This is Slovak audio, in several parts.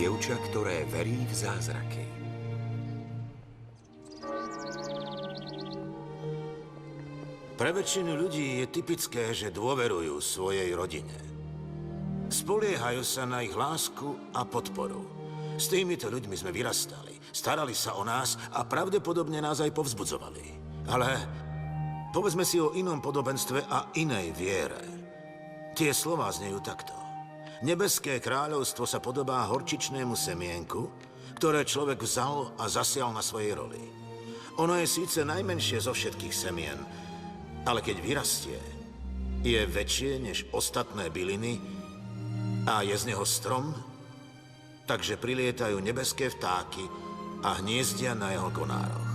dievča, ktoré verí v zázraky. Pre väčšinu ľudí je typické, že dôverujú svojej rodine. Spoliehajú sa na ich lásku a podporu. S týmito ľuďmi sme vyrastali, starali sa o nás a pravdepodobne nás aj povzbudzovali. Ale povedzme si o inom podobenstve a inej viere. Tie slová znejú takto. Nebeské kráľovstvo sa podobá horčičnému semienku, ktoré človek vzal a zasial na svojej roli. Ono je síce najmenšie zo všetkých semien, ale keď vyrastie, je väčšie než ostatné byliny a je z neho strom, takže prilietajú nebeské vtáky a hniezdia na jeho konároch.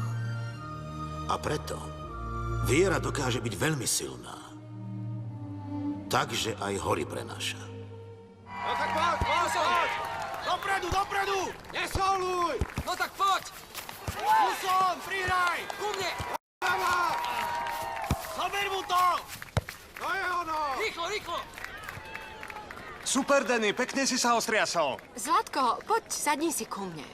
A preto viera dokáže byť veľmi silná. Takže aj hory prenáša. No tak poď, poď! Dopredu, dopredu! Nesoluj! No tak poď! Tu som, prihraj! Ku mne! Dáva! Zober mu to! To je ono! Rýchlo, rýchlo! Super, Danny, pekne si sa ostriasol. Zlatko, poď, sadni si ku mne.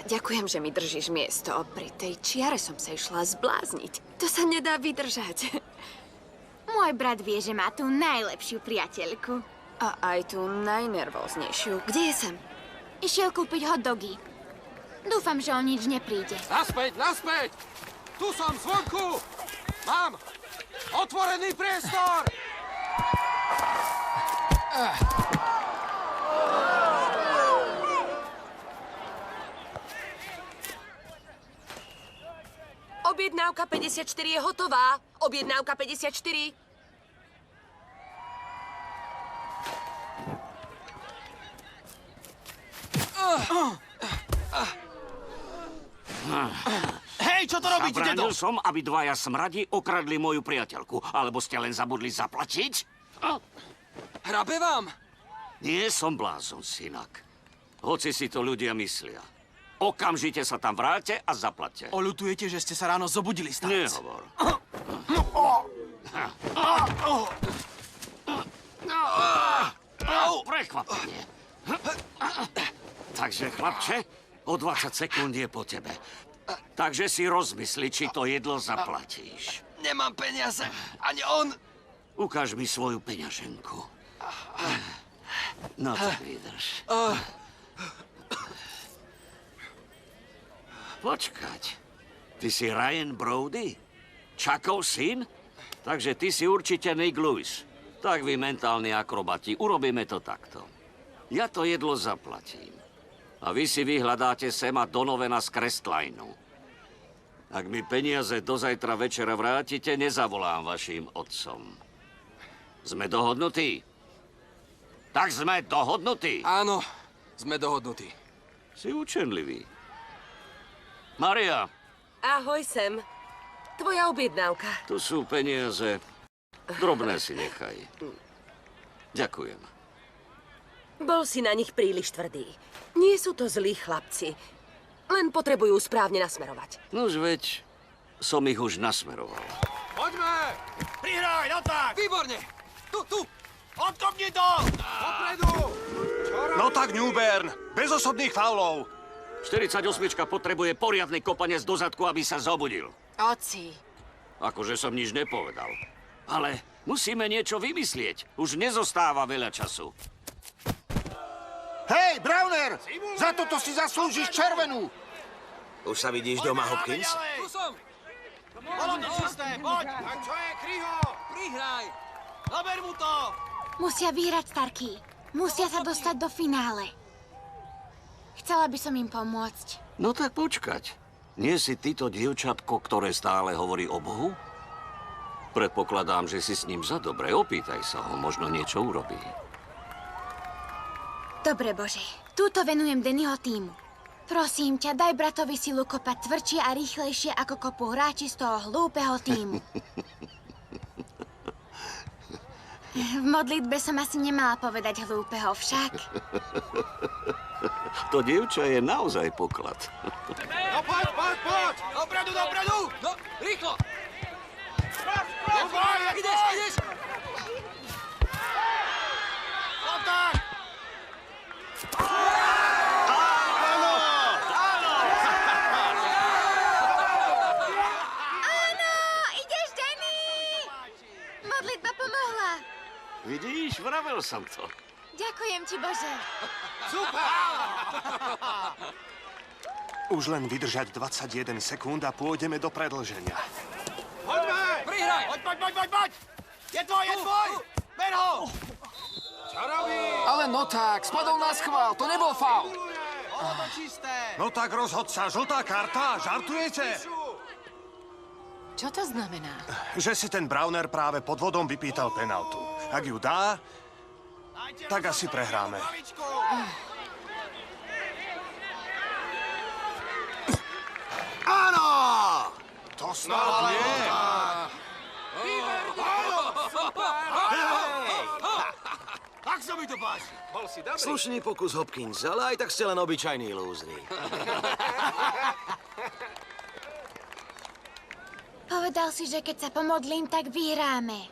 Ďakujem, že mi držíš miesto. Pri tej čiare som sa išla zblázniť. To sa nedá vydržať. Môj brat vie, že má tú najlepšiu priateľku. A aj tú najnervóznejšiu. Kde je sem? Išiel kúpiť hot dogy. Dúfam, že o nič nepríde. Naspäť, naspäť! Tu som, zvonku! Mám otvorený priestor! Objednávka 54 je hotová. Objednávka 54. Hej, čo to robíte, dedo? Zabránil som, aby dvaja smradi okradli moju priateľku. Alebo ste len zabudli zaplatiť? Hrabe vám? Nie som blázon, synak. Hoci si to ľudia myslia. Okamžite sa tam vráte a zaplatte. Oľutujete, že ste sa ráno zobudili, starec? Nehovor. Prekvapenie. Takže, chlapče, o 20 sekúnd je po tebe. Takže si rozmysli, či to jedlo zaplatíš. Nemám peniaze, ani on. Ukáž mi svoju peňaženku. No tak vydrž. Počkať. Ty si Ryan Brody? Chuckov syn? Takže ty si určite Nick Lewis. Tak vy mentálni akrobati, urobíme to takto. Ja to jedlo zaplatím. A vy si vyhľadáte Sama Donovana z Crestlineu. Ak mi peniaze do zajtra večera vrátite, nezavolám vašim otcom. Sme dohodnutí? Tak sme dohodnutí. Áno, sme dohodnutí. Si učenlivý. Maria. Ahoj, Sam. Tvoja objednávka. Tu sú peniaze. Drobné si nechaj. Ďakujem. Bol si na nich príliš tvrdý. Nie sú to zlí chlapci. Len potrebujú správne nasmerovať. Nož veď, som ich už nasmeroval. Poďme! Prihraj, no tak! Výborne! Tu! Odkopni to! Dopredu! No tak, Newbern, bez osobných faulov. 48 potrebuje poriadny kopanec do zadku, aby sa zobudil. Oci. Akože som nič nepovedal. Ale musíme niečo vymyslieť. Už nezostáva veľa času. Hej, Browner, za toto si zaslúžiš červenú. Už sa vidíš doma, Hopkins? Tu som! Bolo to čisté, poď! A čo je, Kryho? Prihraj! Zober mu to! Musia vyhrať, Starky. Musia sa dostať do finále. Chcela by som im pomôcť. No tak počkať. Nie si ty to dievčatko, ktoré stále hovorí o Bohu? Predpokladám, že si s ním za dobre. Opýtaj sa ho, možno niečo urobí. Dobre, Bože. Túto venujem Dannyho týmu. Prosím ťa, daj bratovi silu kopať tvrdšie a rýchlejšie, ako kopú hráči z toho hlúpeho týmu. V modlitbe som asi nemala povedať hlúpeho, však. To dievča je naozaj poklad. No poď! Dopredu! No, rýchlo! Dobre, Ideš! modlitba pomohla. Vidíš, vravel som to. Ďakujem ti, Bože. Už len vydržať 21 sekúnd a pôjdeme do predĺženia. Poďme! Prihraj! Poď! Je tvoj! Ber ho! Ale no tak, spadol na schvál, to nebol faul. Bolo to čisté! No tak rozhodca, žltá karta, žartujete? Čo to znamená? Že si ten Browner práve pod vodom vypýtal penaltu. Ak ju dá, tak asi prehráme. Áno! To snad nie. Tak sa mi to páči! Slušný pokus, Hopkins, ale aj tak ste len obyčajný lúzri. Povedal si, že keď sa pomodlím, tak vyhráme.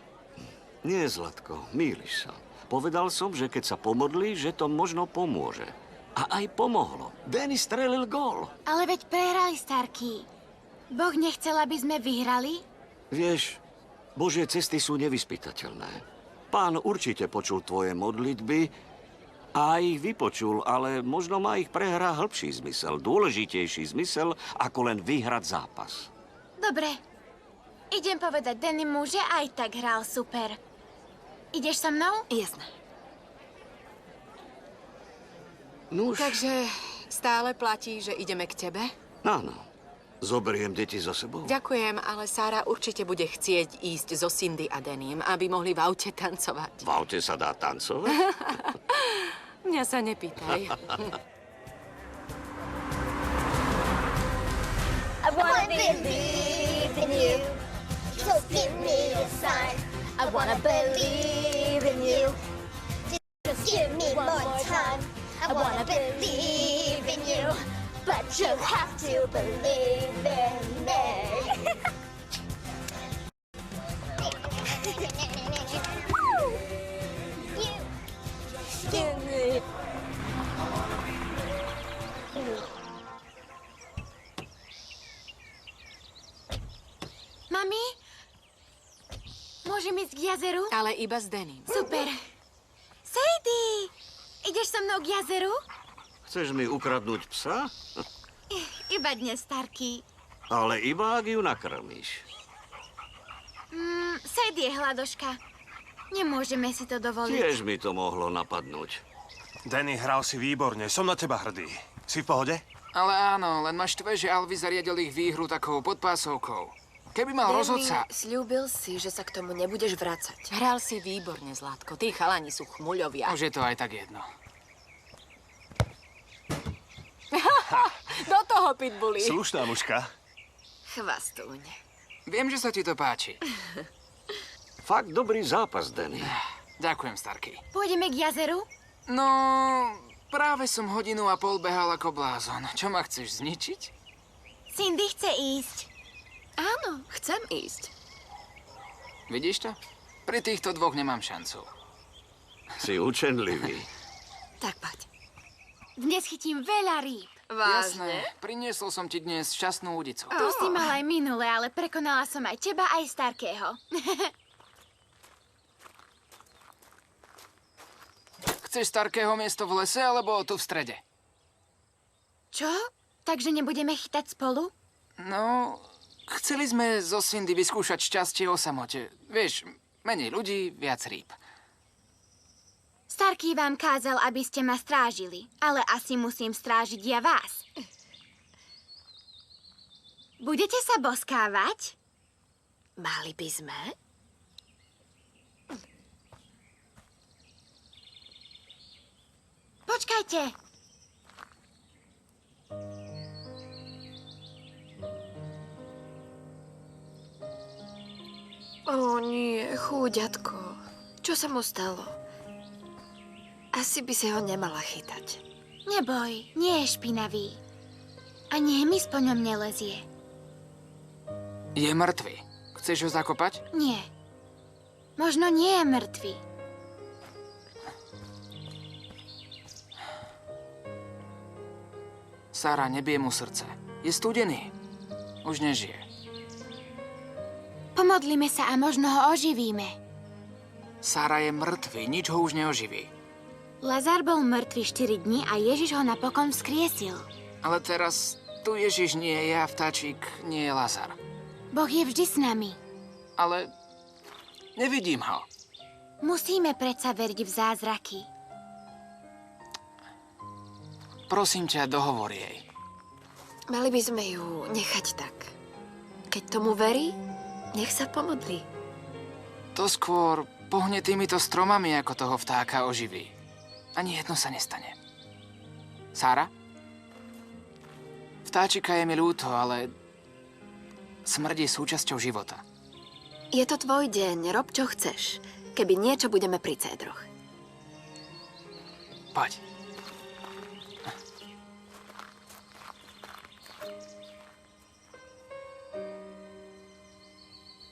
Nie, Zlatko, mýliš sa. Povedal som, že keď sa pomodlí, že to možno pomôže. A aj pomohlo. Danny strelil gól. Ale veď prehrali, Starky. Boh nechcel, aby sme vyhrali? Vieš, Božie cesty sú nevyspytateľné. Pán určite počul tvoje modlitby a ich vypočul, ale možno má ich prehra hĺbší zmysel, dôležitejší zmysel, ako len vyhrať zápas. Dobre. Idem povedať Dannymu, že aj tak hral super. Ideš so mnou? Jasné. Nuž, Takže stále platí, že ideme k tebe? áno. Zoberiem deti so sebou. Ďakujem, ale Sára určite bude chcieť ísť so Cindy a Danym, aby mohli v aute tancovať. V aute sa dá tancovať? Mňa sa nepýtaj. I wanna believe in you. Just give me a sign. I wanna believe in you. Just give me more time. I wanna believe in you. But you have to believe in me. Mami? Môžem ísť k jazeru? Ale iba s Danym. Super. Sadie! Ideš so mnou k jazeru? Chceš mi ukradnúť psa? Iba dnes, Starky. Ale iba ak ju nakrmíš. Sadie je hladoška. Nemôžeme si to dovoliť. Tiež mi to mohlo napadnúť. Danny, hral si výborne, som na teba hrdý. Si v pohode? Ale áno, len ma štve, že Alvy zariadil ich výhru takou podpásovkou. Keby mal rozhodca... Sľúbil si, že sa k tomu nebudeš vracať. Hral si výborne, Zlatko. Tí chalani sú chmuľovia. Už je to aj tak jedno. Do toho, pitbully. Slušná mužka. Chvastúň. Viem, že sa ti to páči. Fakt dobrý zápas, Danny. Ďakujem, Starky. Pôjdeme k jazeru? No, práve som 1,5 hodinu behal ako blázon. Čo ma chceš zničiť? Cindy chce ísť. Áno, chcem ísť. Vidíš to? Pri týchto dvoch nemám šancu. Si učenlivý. Tak poď. Dnes chytím veľa rýb. Vážne? Jasné, priniesol som ti dnes šťastnú udicu. Tu si mal aj minule, ale prekonala som aj teba, aj Starkého. Chceš Starkého miesto v lese, alebo tu v strede? Čo? Takže nebudeme chytať spolu? No, chceli sme zo Cindy vyskúšať šťastie o samote. Vieš, menej ľudí, viac rýb. Starky vám kázal, aby ste ma strážili, ale asi musím strážiť ja vás. Budete sa boskávať? Mali by sme? Počkajte. Ó nie, chúďatko. Čo sa mu stalo? Asi by si ho nemala chytať. Neboj, nie je špinavý. A hmyz po ňom nelezie. Je mŕtvy. Chceš ho zakopať? Nie. Možno nie je mŕtvy. Sára, nebije mu srdce. Je studený. Už nežije. Pomodlíme sa a možno ho oživíme. Sára je mŕtvy, nič ho už neoživí. Lazar bol mŕtvy 4 dní a Ježiš ho napokon vzkriesil. Ale teraz tu Ježiš nie je a vtáčik nie je Lazar. Boh je vždy s nami. Ale nevidím ho. Musíme predsa veriť v zázraky. Prosím ťa, dohovor jej. Mali by sme ju nechať tak. Keď tomu verí, nech sa pomodlí. To skôr pohne týmito stromami, ako toho vtáka oživí. Ani jedno sa nestane. Sára? Vtáčika je mi ľúto, ale smrť je súčasťou života. Je to tvoj deň, rob čo chceš. Keby niečo, budeme pri cédroch. Poď.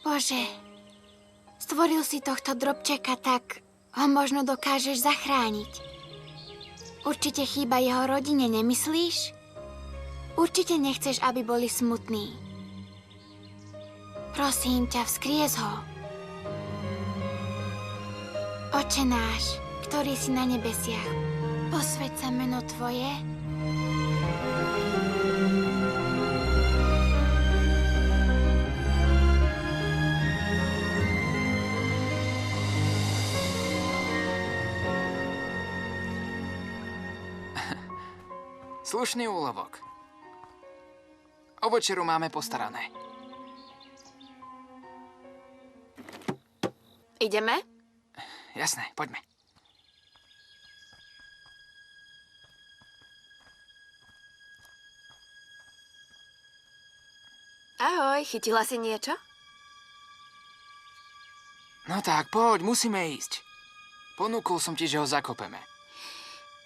Bože, stvoril si tohto drobčeka tak, ho možno dokážeš zachrániť. Určite chýba jeho rodine, nemyslíš? Určite nechceš, aby boli smutní. Prosím ťa, vzkries ho. Oče náš, ktorý si na nebesiach, posväť sa meno Tvoje. Slušný úlovok. O večeru máme postarané. Ideme? Jasné, poďme. Ahoj, chytila si niečo? No tak, poď, musíme ísť. Ponúkol som ti, že ho zakopeme.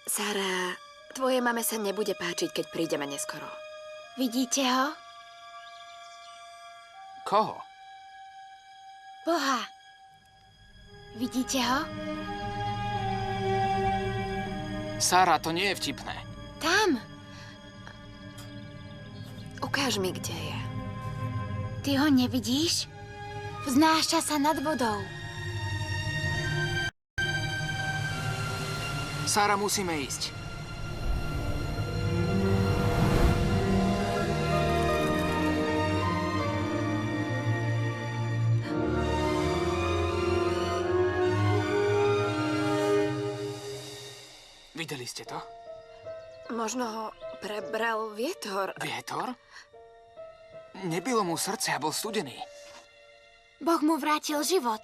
Sara, tvojej mame sa nebude páčiť, keď prídeme neskoro. Vidíte ho? Koho? Boha. Vidíte ho? Sára, to nie je vtipné. Tam. Ukáž mi, kde je. Ty ho nevidíš? Vznáša sa nad vodou. Sára, musíme ísť. Videli ste to? Možno ho prebral vietor. Vietor? Nebilo mu srdce a bol studený. Boh mu vrátil život.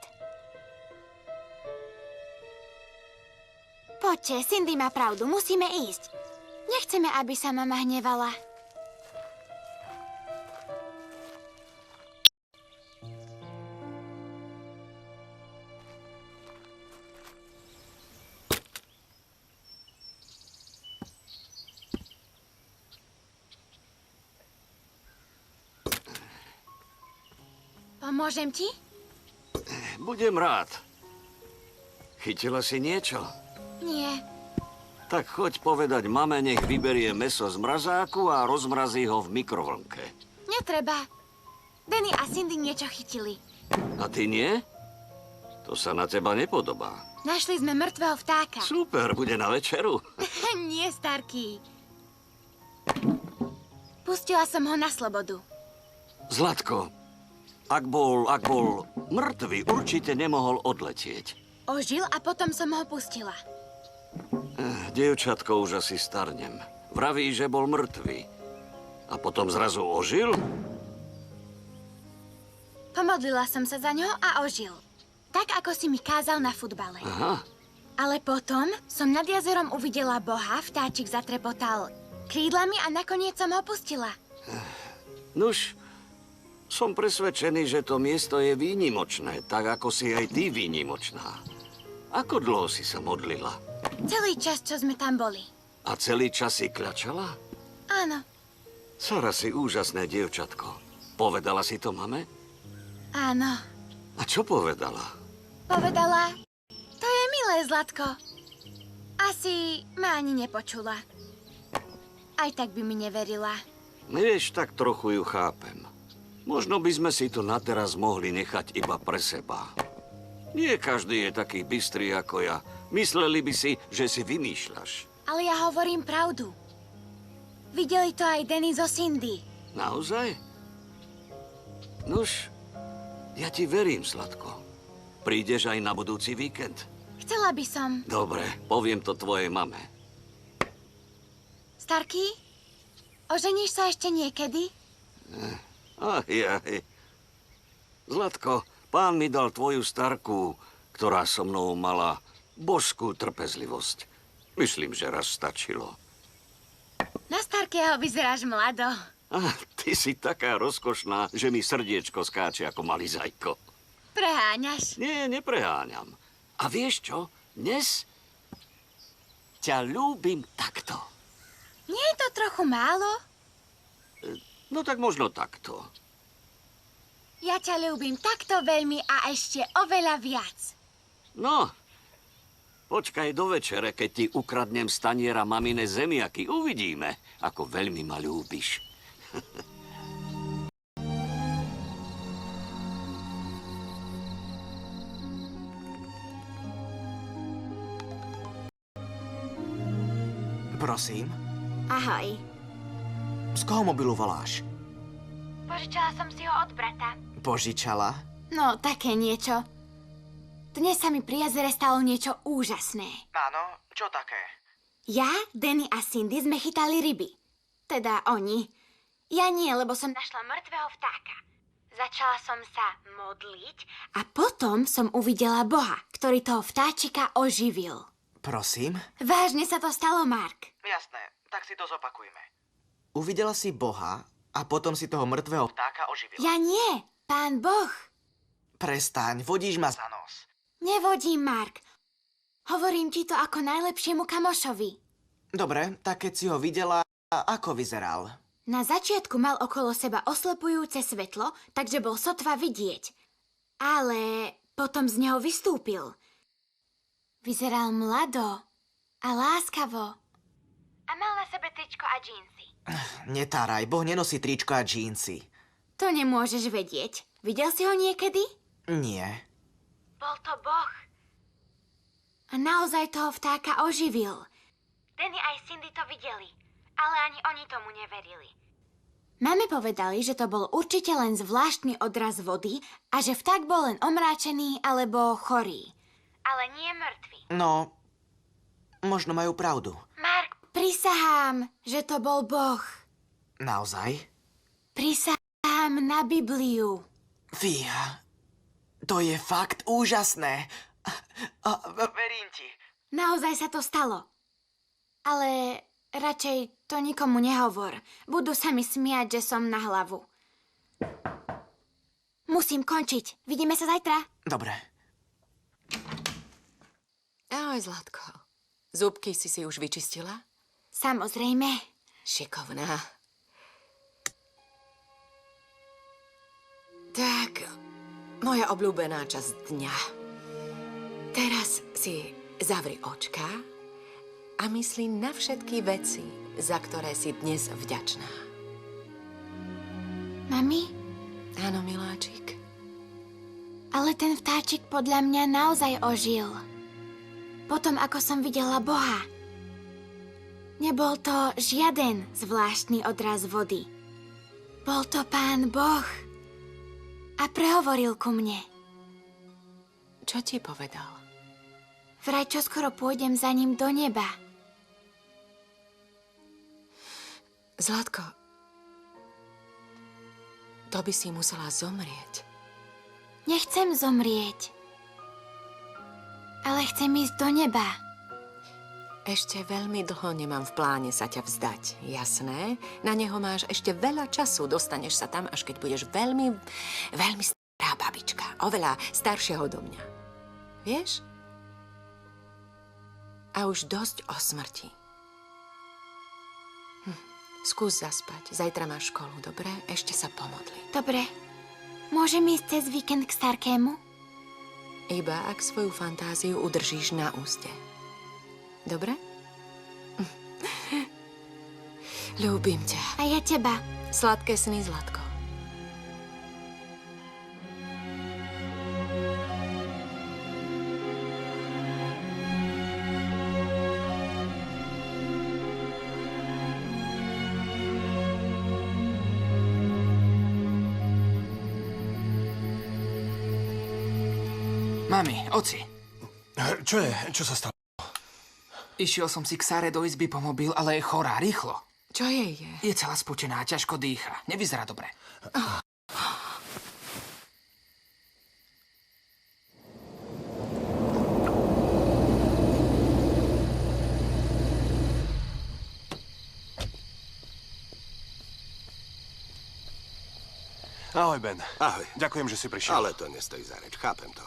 Poďte, Cindy má pravdu, musíme ísť. Nechceme, aby sa mama hnevala. Pomôžem ti? Budem rád. Chytila si niečo? Nie. Tak choď povedať mame, nech vyberie mäso z mrazáku a rozmrazí ho v mikrovlnke. Netreba. Danny a Cindy niečo chytili. A ty nie? To sa na teba nepodobá. Našli sme mŕtvého vtáka. Super, bude na večeru. Nie, starký. Pustila som ho na slobodu. Zlatko, ak bol mŕtvy, určite nemohol odletieť. Ožil a potom som ho pustila. Dievčatko, už asi starnem. Vraví, že bol mŕtvy. A potom zrazu ožil? Pomodlila som sa za ňo a ožil. Tak, ako si mi kázal na futbale. Aha. Ale potom som nad jazerom uvidela Boha, vtáčik zatrepotal krídlami a nakoniec som ho pustila. Nuž, som presvedčený, že to miesto je výnimočné, tak ako si aj ty výnimočná. Ako dlho si sa modlila? Celý čas, čo sme tam boli. A celý čas si kľačala? Áno, Sara, si úžasné dievčatko. Povedala si to mame? áno. A čo povedala? Povedala, to je milé, Zlatko. Asi ma ani nepočula. Aj tak by mi neverila. Vieš, tak trochu ju chápem. Možno by sme si to na teraz mohli nechať iba pre seba. Nie každý je taký bystrý ako ja. Mysleli by si, že si vymýšľaš. Ale ja hovorím pravdu. Videli to aj Danny zo Cindy. Naozaj? Nuž, ja ti verím, Zlatko. Prídeš aj na budúci víkend? Chcela by som. Dobre, poviem to tvojej mame. Starky, oženíš sa ešte niekedy? Aj. Zlatko, pán mi dal tvoju starku, ktorá so mnou mala božskú trpezlivosť. Myslím, že raz stačilo. Na Starkého vyzeráš mlado. Ty si taká rozkošná, že mi srdiečko skáče ako malý zajko. Preháňaš. Nie, nepreháňam. A vieš čo? Dnes ťa ľúbim takto. Nie je to trochu málo? No tak možno takto. Ja ťa ľúbim takto veľmi a ešte oveľa viac. No, počkaj do večere, keď ti ukradnem z taniera mamine zemiaky. Uvidíme, ako veľmi ma ľúbiš. Prosím, Ahoj. z koho mobilu voláš? Požičala som si ho od brata. Požičala? No, také niečo. Dnes sa mi pri jazere stalo niečo úžasné. Áno, čo také? Ja, Danny a Cindy sme chytali ryby. Teda oni. Ja nie, lebo som našla mŕtvého vtáka. Začala som sa modliť a potom som uvidela Boha, ktorý toho vtáčika oživil. Prosím? Vážne sa to stalo, Mark. Jasné, tak si to zopakujme. Uvidela si Boha a potom si toho mŕtvého vtáka oživila. Ja nie, Pán Boh. Prestaň, vodíš ma za nos. Nevodím, Mark. Hovorím ti to ako najlepšiemu kamošovi. Dobre, tak keď si ho videla, ako vyzeral? Na začiatku mal okolo seba oslepujúce svetlo, takže bol sotva vidieť. Ale potom z neho vystúpil. Vyzeral mlado a láskavo. A mal na sebe tričko a džínsy. Netáraj, Boh nenosí tričko a džínsy. To nemôžeš vedieť. Videl si ho niekedy? Nie. Bol to Boh. A naozaj toho vtáka oživil. Danny aj Cindy to videli, ale ani oni tomu neverili. Mame povedali, že to bol určite len zvláštny odraz vody a že vták bol len omráčený alebo chorý. Ale nie mŕtvy. No, možno majú pravdu. Mark, prisahám, že to bol Boh. Naozaj? Prisahám na Bibliu. Fíha, to je fakt úžasné. Verím ti. Naozaj sa to stalo. Ale radšej to nikomu nehovor. Budú sa mi smiať, že som na hlavu. Musím končiť. Vidíme sa zajtra. Dobre. Ahoj, Zlatko. Zúbky si už vyčistila? Samozrejme. Šikovná. Tak, moja obľúbená časť dňa. Teraz si zavri očka a myslí na všetky veci, za ktoré si dnes vďačná. Mami? Áno, miláčik. Ale ten vtáčik podľa mňa naozaj ožil. Potom, ako som videla Boha. Nebol to žiaden zvláštny odraz vody. Bol to Pán Boh. A prehovoril ku mne. Čo ti povedal? Vraj čoskoro pôjdem za ním do neba. Zlatko, to by si musela zomrieť. Nechcem zomrieť. Ale chcem ísť do neba. Ešte veľmi dlho nemám v pláne sa ťa vzdať, jasné? Na neho máš ešte veľa času, dostaneš sa tam, až keď budeš veľmi stará babička, oveľa staršia odo mňa. Vieš? A už dosť o smrti. Skús zaspať, zajtra máš školu, dobre? Ešte sa pomodli. Dobre. Môžem ísť cez víkend k Starkému? Iba ak svoju fantáziu udržíš na úste. Dobre? Ľúbim ťa. A ja teba. Sladké sny, Zlatko. Mami, oci. Čo je? Čo sa stalo? Išiel som si k Sáre do izby po mobil, ale je chorá, rýchlo. Čo jej je? Je celá spučená, ťažko dýcha. Nevyzerá dobre. Ahoj, Ben. Ahoj. Ďakujem, že si prišiel. Ale to nestojí za reč, chápem to.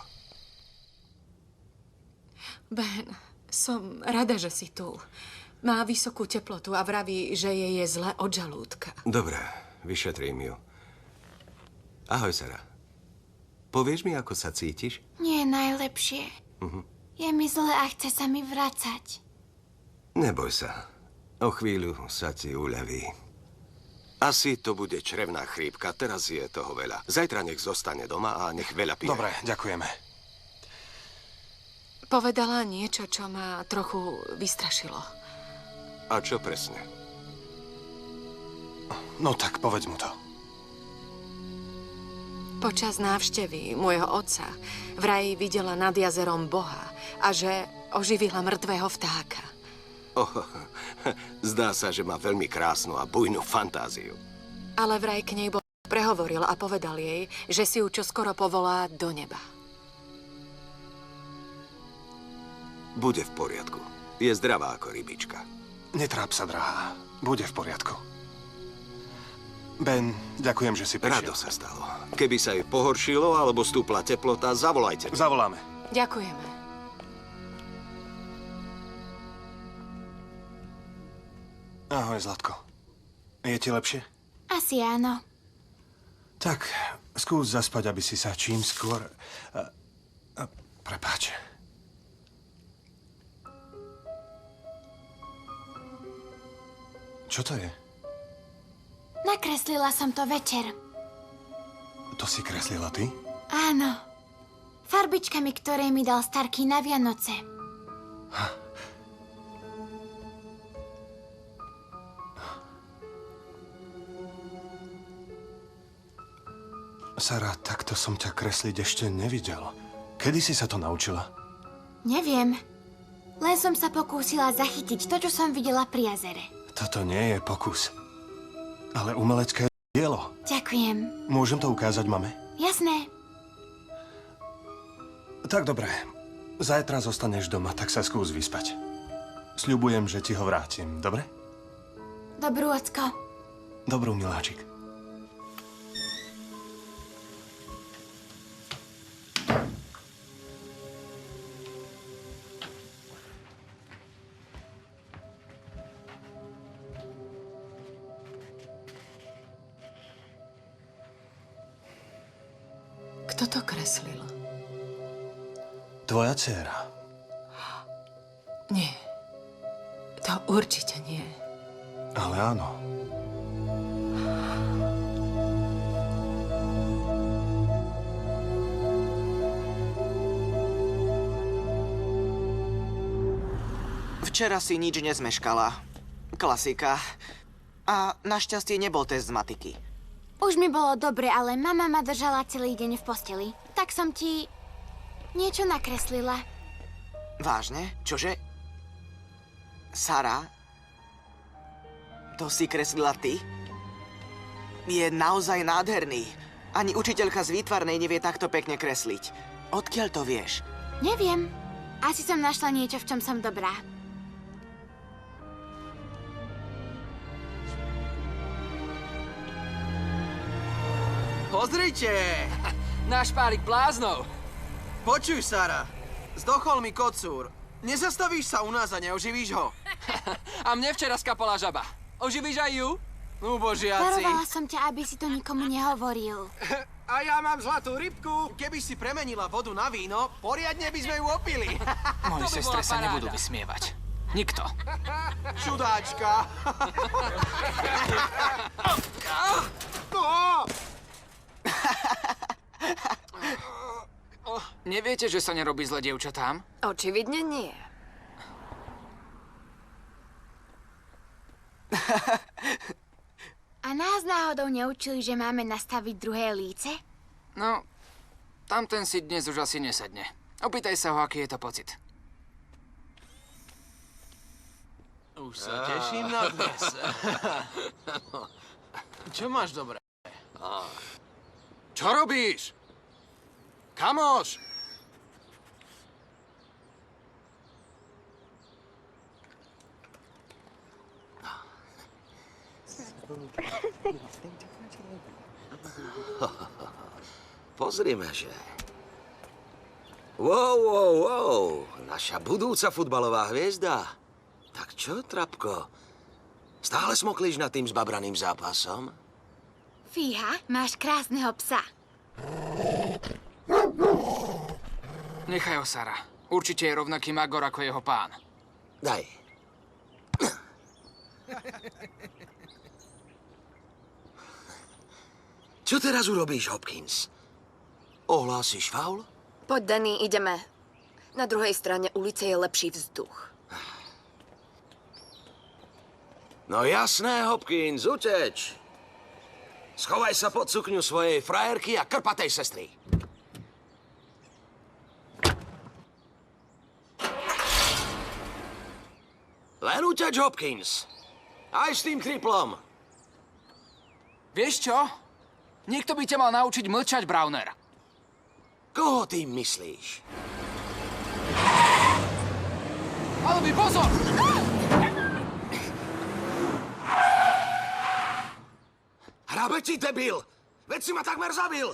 Ben, som rada, že si tu. Má vysokú teplotu a vraví, že jej je zle od žalúdka. Dobre, vyšetrím ju. Ahoj, Sara. Povieš mi, ako sa cítiš? Nie je najlepšie. Je mi zle a chce sa mi vracať. Neboj sa. O chvíľu sa ti uľaví. Asi to bude črevná chrípka, teraz je toho veľa. Zajtra nech zostane doma a nech veľa pije. Dobre, ďakujeme. Povedala niečo, čo ma trochu vystrašilo. A čo presne? No tak, povedz mu to. Počas návštevy môjho otca vraj videla nad jazerom Boha a že oživila mŕtvého vtáka. Zdá sa, že má veľmi krásnu a bujnú fantáziu. Ale vraj k nej Boh prehovoril a povedal jej, že si ju čoskoro povolá do neba. Bude v poriadku. Je zdravá ako rybička. Netráp sa, drahá. Bude v poriadku. Ben, ďakujem, že si prišiel. Rado sa stalo. Keby sa jej pohoršilo alebo stúpla teplota, zavolajte mi. Zavoláme. Ďakujeme. Ahoj, Zlatko. Je ti lepšie? Asi áno. Tak, skús zaspať, aby si sa čím skôr... Prepáč. Čo to je? Nakreslila som to večer. To si kreslila ty? Áno. Farbičkami, ktoré mi dal Starký na Vianoce. Sara, takto som ťa kresliť ešte nevidel. Kedy si sa to naučila? Neviem. Len som sa pokúsila zachytiť to, čo som videla pri jazere. Toto nie je pokus. Ale umelecké dielo. Ďakujem. Môžem to ukázať mame? Jasné. Tak dobre. Zajtra zostaneš doma, tak sa skús vyspať. Sľubujem, že ti ho vrátim, dobre? Dobrú, ocko. Dobrú, miláčik. Kto to kreslil? Tvoja dcéra. Nie. To určite nie. Ale áno. Včera si nič nezmeškala. Klasika. A našťastie nebol test z matiky. Už mi bolo dobre, ale mama ma držala celý deň v posteli. Tak som ti niečo nakreslila. Vážne? Čože? Sara? To si kreslila ty? Je naozaj nádherný. Ani učiteľka z výtvarnej nevie takto pekne kresliť. Odkiaľ to vieš? Neviem. Asi som našla niečo, v čom som dobrá. Pozrite! Náš párik bláznov. Počuj, Sara. Zdochol mi kocúr. Nezastavíš sa u nás a neoživíš ho? A mne včera skapala žaba. Oživíš aj ju? Úbožiaci. Varovala som ťa, aby si to nikomu nehovoril. A ja mám zlatú rybku. Keby si premenila vodu na víno, poriadne by sme ju opili. Moji sestre sa nebudú vysmievať. Nikto. Čudáčka. Neviete, že sa nerobí zle dievčatám? Očividne nie. A nás náhodou neučili, že máme nastaviť druhé líce? No, tamten si dnes už asi nesedne. Opýtaj sa ho, aký je to pocit. Už sa teším na dnes. Čo máš dobré? Čo robíš? Kamoš! Pozrime, že... Wow, naša budúca futbalová hviezda. Tak čo, Trapko? Stále smoklíš nad tým zbabraným zápasom? Fíha, máš krásneho psa. Nechaj ho, Sara. Určite je rovnaký magor ako jeho pán. Daj. Čo teraz urobíš, Hopkins? Ohlásiš faul? Poď, Danny, ideme. Na druhej strane ulice je lepší vzduch. No jasné, Hopkins, uteč. Schovaj sa pod sukňu svojej frajerky a krpatej sestry. Len uteč, Hopkins. Aj s tým triplom. Vieš čo? Niekto by ťa mal naučiť mlčať, Browner. Koho tým myslíš? Albi, pozor! Hrabe ti, debil! Veď si ma takmer zabil!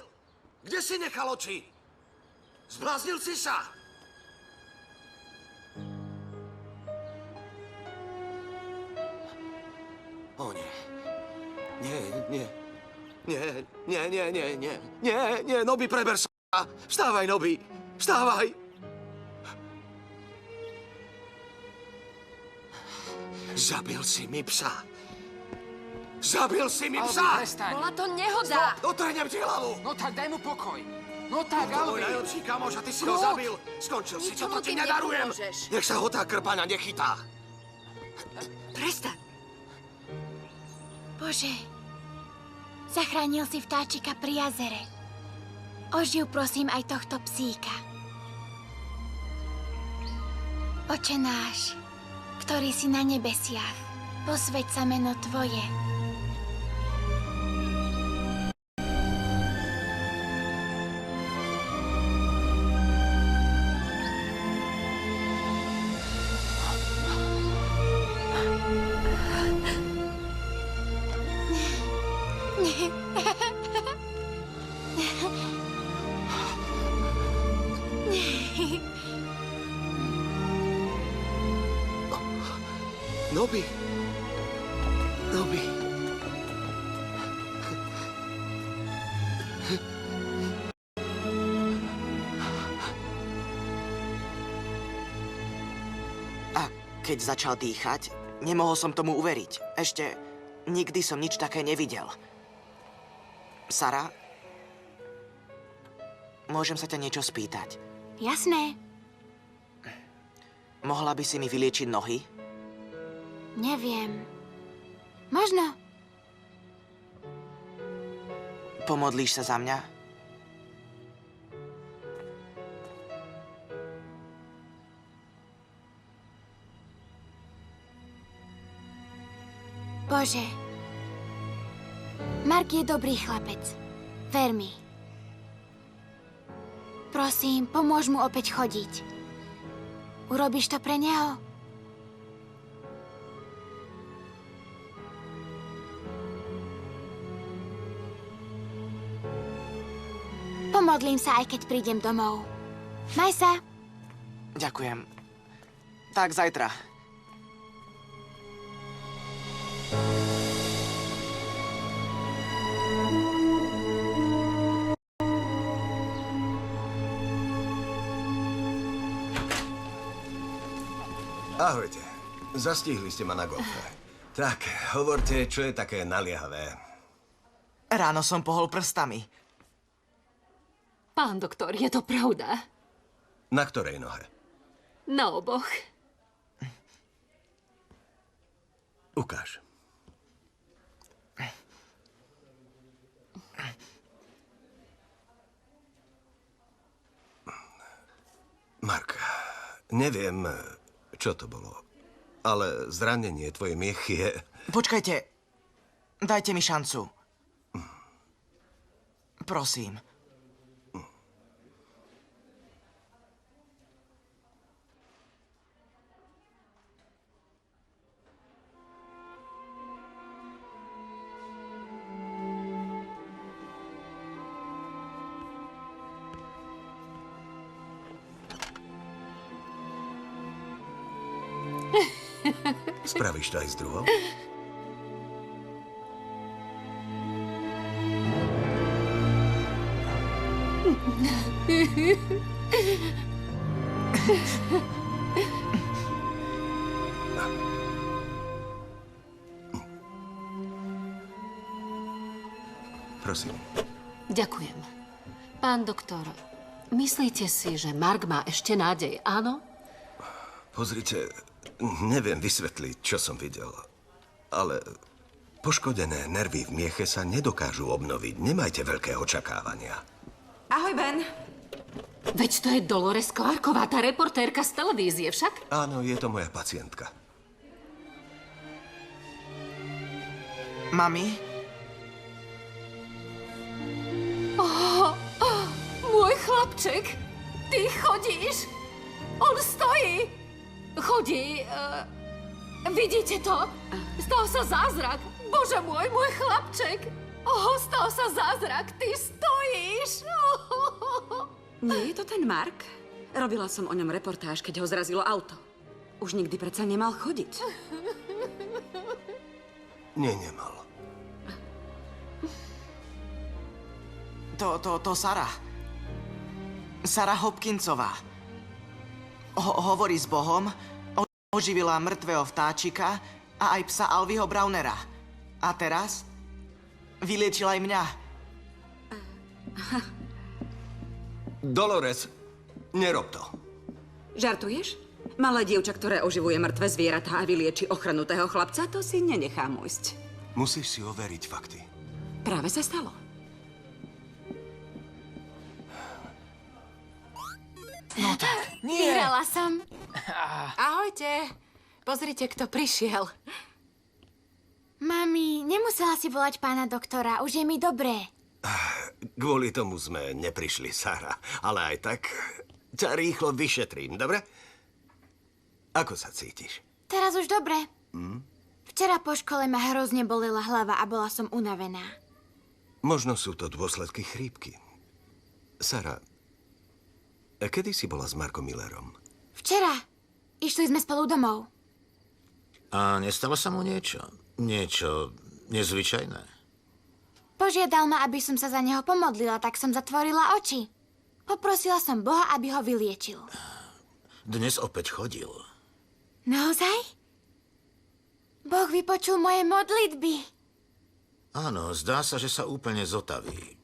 Kde si nechal oči? Zbláznil si sa? O nie. Nie, Nobby, preber sa. Vstávaj, Nobby, vstávaj. Zabil si mi psa. Zabil si mi Albi, psa! prestaň. Bola to nehoda! Otrhnem ti hlavu! No tak daj mu pokoj. No tak, To môj Albi. najlepší kamoš a ty si ho zabil. Skončil si, Ničomu toto ti tým nedarujem. nepomôžeš. Nech sa ho tá krpana nechytá. Prestaň. Bože, zachránil si vtáčika pri jazere. Oživ prosím aj tohto psíka. Oče náš, ktorý si na nebesiach, posväť sa meno Tvoje. Nobby. Nobby. A keď začal dýchať, nemohol som tomu uveriť. Ešte nikdy som nič také nevidel. Sara, môžem sa ťa niečo spýtať? Jasné, Mohla by si mi vyliečiť nohy? neviem. Možno. Pomodlíš sa za mňa? Bože, Mark je dobrý chlapec. Ver mi. Prosím, pomôž mu opäť chodiť. Urobíš to pre neho? Pomodlím sa, aj keď prídem domov. Maj sa. Ďakujem. Tak zajtra. Ahojte. Zastihli ste ma na golfe. Tak, hovorte, čo je také naliehavé. Ráno som pohol prstami. Pán doktor, je to pravda? Na ktorej nohe? Na oboch. Ukáž. Neviem, čo to bolo, ale zranenie tvojej miechy je... Počkajte. Dajte mi šancu. Prosím. Spravíš to aj s druhou? Prosím. Ďakujem. Pán doktor, myslíte si, že Mark má ešte nádej, áno? Pozrite, neviem vysvetliť, čo som videl, ale poškodené nervy v mieche sa nedokážu obnoviť. Nemajte veľké očakávania. Ahoj, Ben. Veď to je Dolores Clarková, tá reportérka z televízie však? Áno, je to moja pacientka. Mami? Môj chlapček, ty chodíš? On stojí. Chodí. Vidíte to? Stal sa zázrak. Bože môj chlapček. Stal sa zázrak. Ty stojíš. Nie je to ten Mark? Robila som o ňom reportáž, keď ho zrazilo auto. Už nikdy predsa nemal chodiť. Nie, nemal. To Sarah. Sarah Hopkinsová. Hovorí s Bohom, oživila mŕtvého vtáčika a aj psa Alvyho Brownera. A teraz vyliečila aj mňa. Dolores, nerob to. Žartuješ? Malé dievča, ktoré oživuje mŕtve zvieratá a vylieči ochrnutého chlapca, to si nenechám ujsť. Musíš si overiť fakty. Práve sa stalo. No tak, nie. Vyhrala som. Ahojte. Pozrite, kto prišiel. Mami, nemusela si volať pána doktora, už je mi dobré. Kvôli tomu sme neprišli, Sara. Ale aj tak ťa rýchlo vyšetrím, dobre? Ako sa cítiš? Teraz už dobre. Včera po škole ma hrozne bolela hlava a bola som unavená. Možno sú to dôsledky chrípky. Sara, kedy si bola s Markom Millerom? Včera. Išli sme spolu domov. A nestalo sa mu niečo? Niečo nezvyčajné? Požiadal ma, aby som sa za neho pomodlila, tak som zatvorila oči. Poprosila som Boha, aby ho vyliečil. Dnes opäť chodil. Naozaj? Boh vypočul moje modlitby. Áno, zdá sa, že sa úplne zotaví.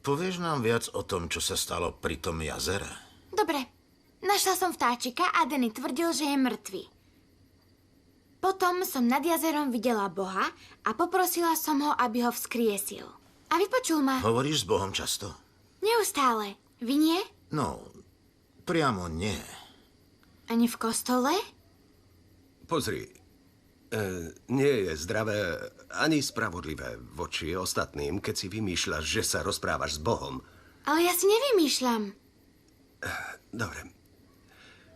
Povieš nám viac o tom, čo sa stalo pri tom jazere? Dobre. Našla som vtáčika a Danny tvrdil, že je mŕtvy. Potom som nad jazerom videla Boha a poprosila som ho, aby ho vzkriesil. A vypočul ma. Hovoríš s Bohom často? Neustále. Vy nie? No, priamo nie. Ani v kostole? Pozri, nie je zdravé ani spravodlivé voči ostatným, keď si vymýšľaš, že sa rozprávaš s Bohom. Ale ja si nevymýšľam. Dobre.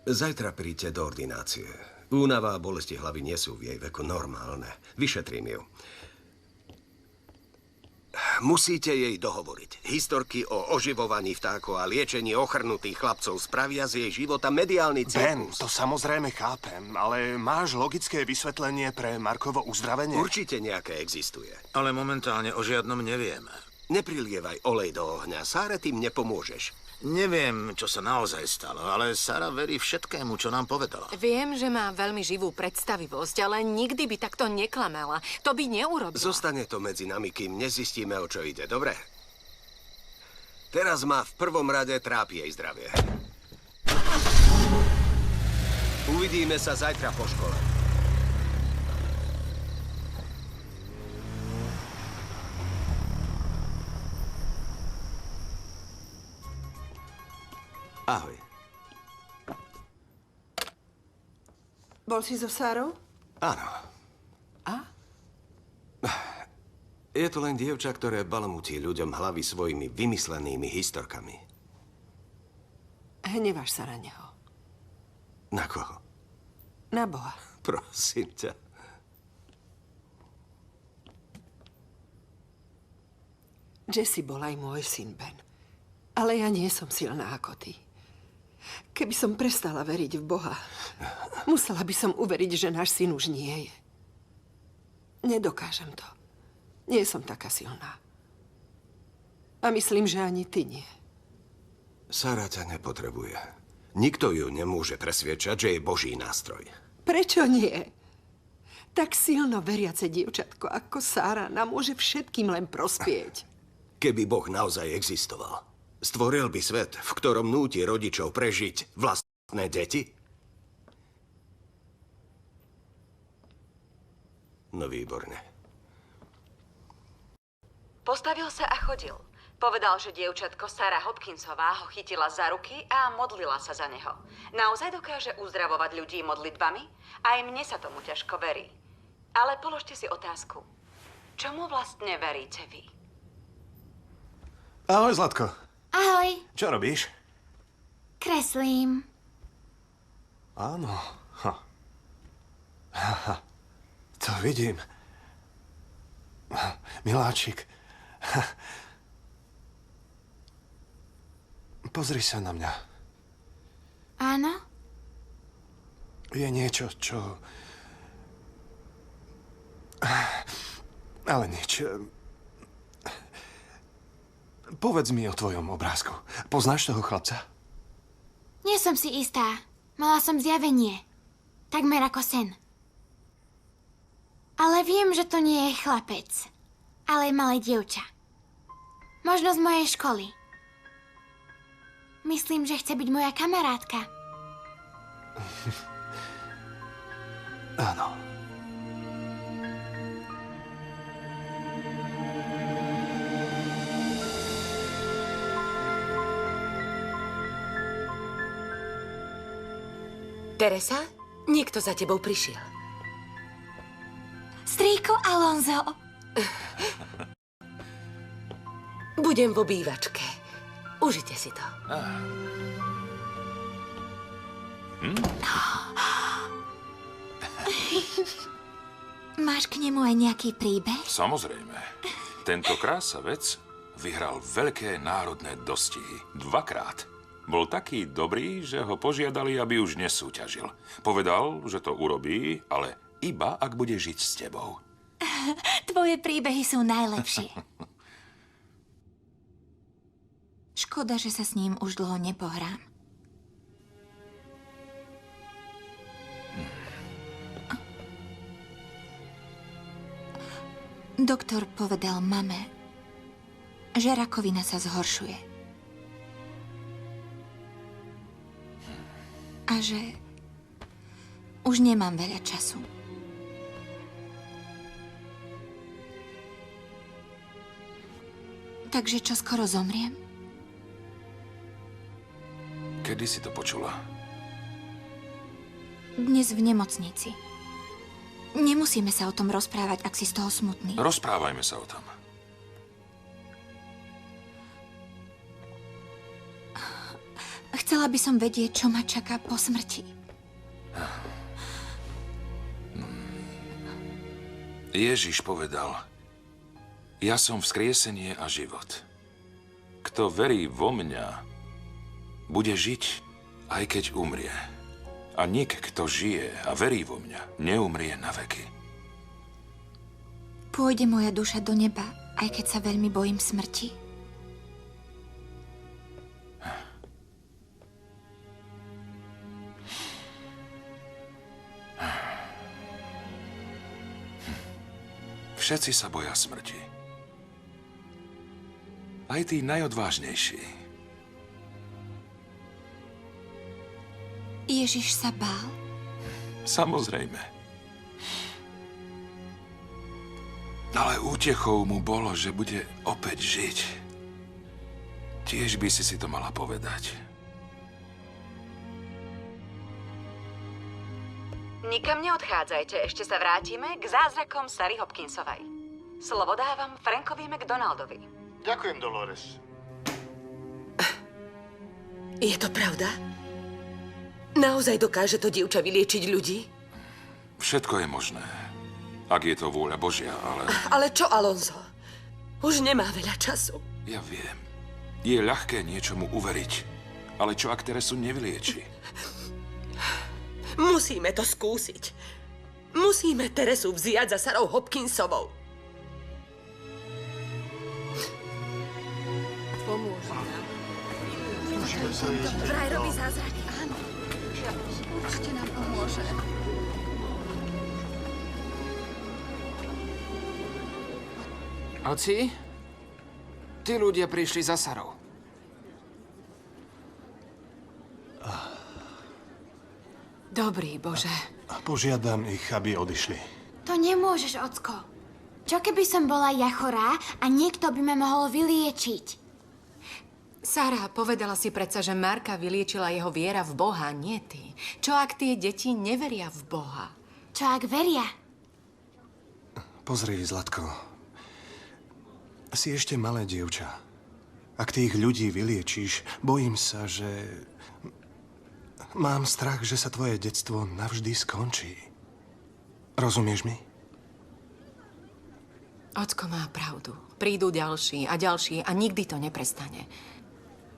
Zajtra príďte do ordinácie. Únava a bolesti hlavy nie sú v jej veku normálne. Vyšetrím ju. Musíte jej dohovoriť. Historky o oživovaní vtákov a liečení ochrnutých chlapcov spravia z jej života mediálny Ben, cirkus. to samozrejme chápem, ale máš logické vysvetlenie pre Markovo uzdravenie? Určite nejaké existuje. Ale momentálne o žiadnom nevieme. Neprilievaj olej do ohňa. Sáre, tým nepomôžeš. Neviem, čo sa naozaj stalo, ale Sara verí všetkému, čo nám povedala. Viem, že má veľmi živú predstavivosť, ale nikdy by takto neklamala. To by neurobila. Zostane to medzi nami, kým nezistíme, o čo ide, dobre? Teraz ma v prvom rade trápi jej zdravie. Uvidíme sa zajtra po škole. Ahoj. Bol si so Sárou? Áno. A? Je to len dievča, ktoré balamutí ľuďom hlavy svojimi vymyslenými historkami. Hneváš sa na neho. Na koho? Na Boha. Prosím ťa. Jesse bol aj môj syn Ben. Ale ja nie som silná ako ty. Keby som prestala veriť v Boha, musela by som uveriť, že náš syn už nie je. Nedokážem to. Nie som taká silná. A myslím, že ani ty nie. Sára ťa nepotrebuje. Nikto ju nemôže presviedčať, že je Boží nástroj. Prečo nie? Tak silno veriace dievčatko ako Sára nám môže všetkým len prospieť. Keby Boh naozaj existoval, stvoril by svet, v ktorom núti rodičov prežiť vlastné deti? No výborne. Postavil sa a chodil. Povedal, že dievčatko Sarah Hopkinsová ho chytila za ruky a modlila sa za neho. Naozaj dokáže uzdravovať ľudí modlitbami? Aj mne sa tomu ťažko verí. Ale položte si otázku. Čomu vlastne veríte vy? Ahoj, Zlatko. Ahoj, Čo robíš? kreslím. Áno. To vidím. Miláčik. Pozri sa na mňa. Áno? Je niečo, čo... Ale nič. Povedz mi o tvojom obrázku. Poznáš toho chlapca? Nie som si istá. Mala som zjavenie. Takmer ako sen. Ale viem, že to nie je chlapec. Ale malé dievča. Možno z mojej školy. Myslím, že chce byť moja kamarátka. Áno. Teresa, niekto za tebou prišiel. Strýko Alonzo. Budem v obývačke. Užite si to. Máš k nemu aj nejaký príbeh? Samozrejme. Tento krásavec vyhral veľké národné dostihy. 2-krát. Bol taký dobrý, že ho požiadali, aby už nesúťažil. Povedal, že to urobí, ale iba ak bude žiť s tebou. Tvoje príbehy sú najlepšie. Škoda, že sa s ním už dlho nepohrám. Doktor povedal mame, že rakovina sa zhoršuje. A že už nemám veľa času. Takže čo skoro zomriem? Kedy si to počula? Dnes v nemocnici. Nemusíme sa o tom rozprávať, ak si z toho smutný. Rozprávajme sa o tom. Chcela by som vedieť, čo ma čaká po smrti. Ježiš povedal, ja som vzkriesenie a život. Kto verí vo mňa, bude žiť, aj keď umrie. A nik, kto žije a verí vo mňa, neumrie na veky. Pôjde moja duša do neba, aj keď sa veľmi bojím smrti. Všetci sa boja smrti. Aj tí najodvážnejší. Ježiš sa bál? Samozrejme. Ale útechou mu bolo, že bude opäť žiť. Tiež by si to mala povedať. Nikam neodchádzajte, ešte sa vrátime k zázrakom Sary Hopkinsovej. Slovo dávam Frankovi McDonaldovi. Ďakujem, Dolores. Je to pravda? Naozaj dokáže to dievča vyliečiť ľudí? Všetko je možné. Ak je to vôľa Božia, ale... Ale čo, Alonso? Už nemá veľa času. Ja viem. Je ľahké niečomu uveriť. Ale čo, ak Teresu nevylieči? Musíme to skúsiť. Musíme Teresu vziať za Sarou Hopkinsovou. Pomôže nám. Vraj robí zázraky. Áno. Určite nám pomôže. Oci, tí ľudia prišli za Sarou. Dobrý, Bože. Požiadam ich, aby odišli. To nemôžeš, ocko. Čo keby som bola ja chorá a niekto by ma mohol vyliečiť? Sara, povedala si predsa, že Marka vyliečila jeho viera v Boha, nie ty. Čo ak tie deti neveria v Boha? Čo ak veria? Pozri, Zlatko. Si ešte malé dievča. Ak tých ľudí vyliečíš, bojím sa, že... Mám strach, že sa tvoje detstvo navždy skončí. Rozumieš mi? Ocko má pravdu. Prídu ďalší a ďalší a nikdy to neprestane.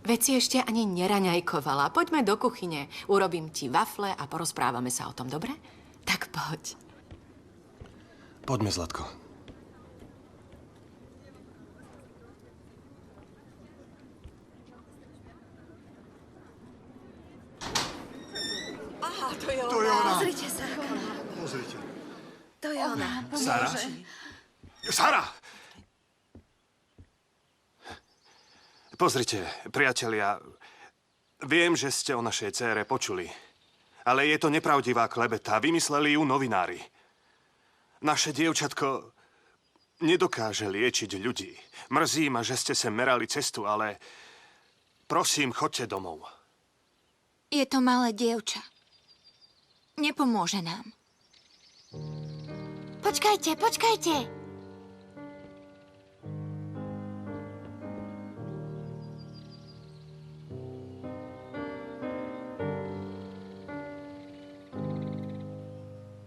Veď si ešte ani neraňajkovala. Poďme do kuchyne. Urobím ti wafle a porozprávame sa o tom, dobre? Tak poď. Poďme, Zlatko. Aha, to je ona. To je ona. Pozrite sa. Pozrite. To je ona. Sara? Sara! Pozrite, priatelia, viem, že ste o našej dcére počuli, ale je to nepravdivá klebeta. Vymysleli ju novinári. Naše dievčatko nedokáže liečiť ľudí. Mrzí ma, že ste sem merali cestu, ale prosím, choďte domov. Je to malé dievča. Nepomôže nám. Počkajte, počkajte.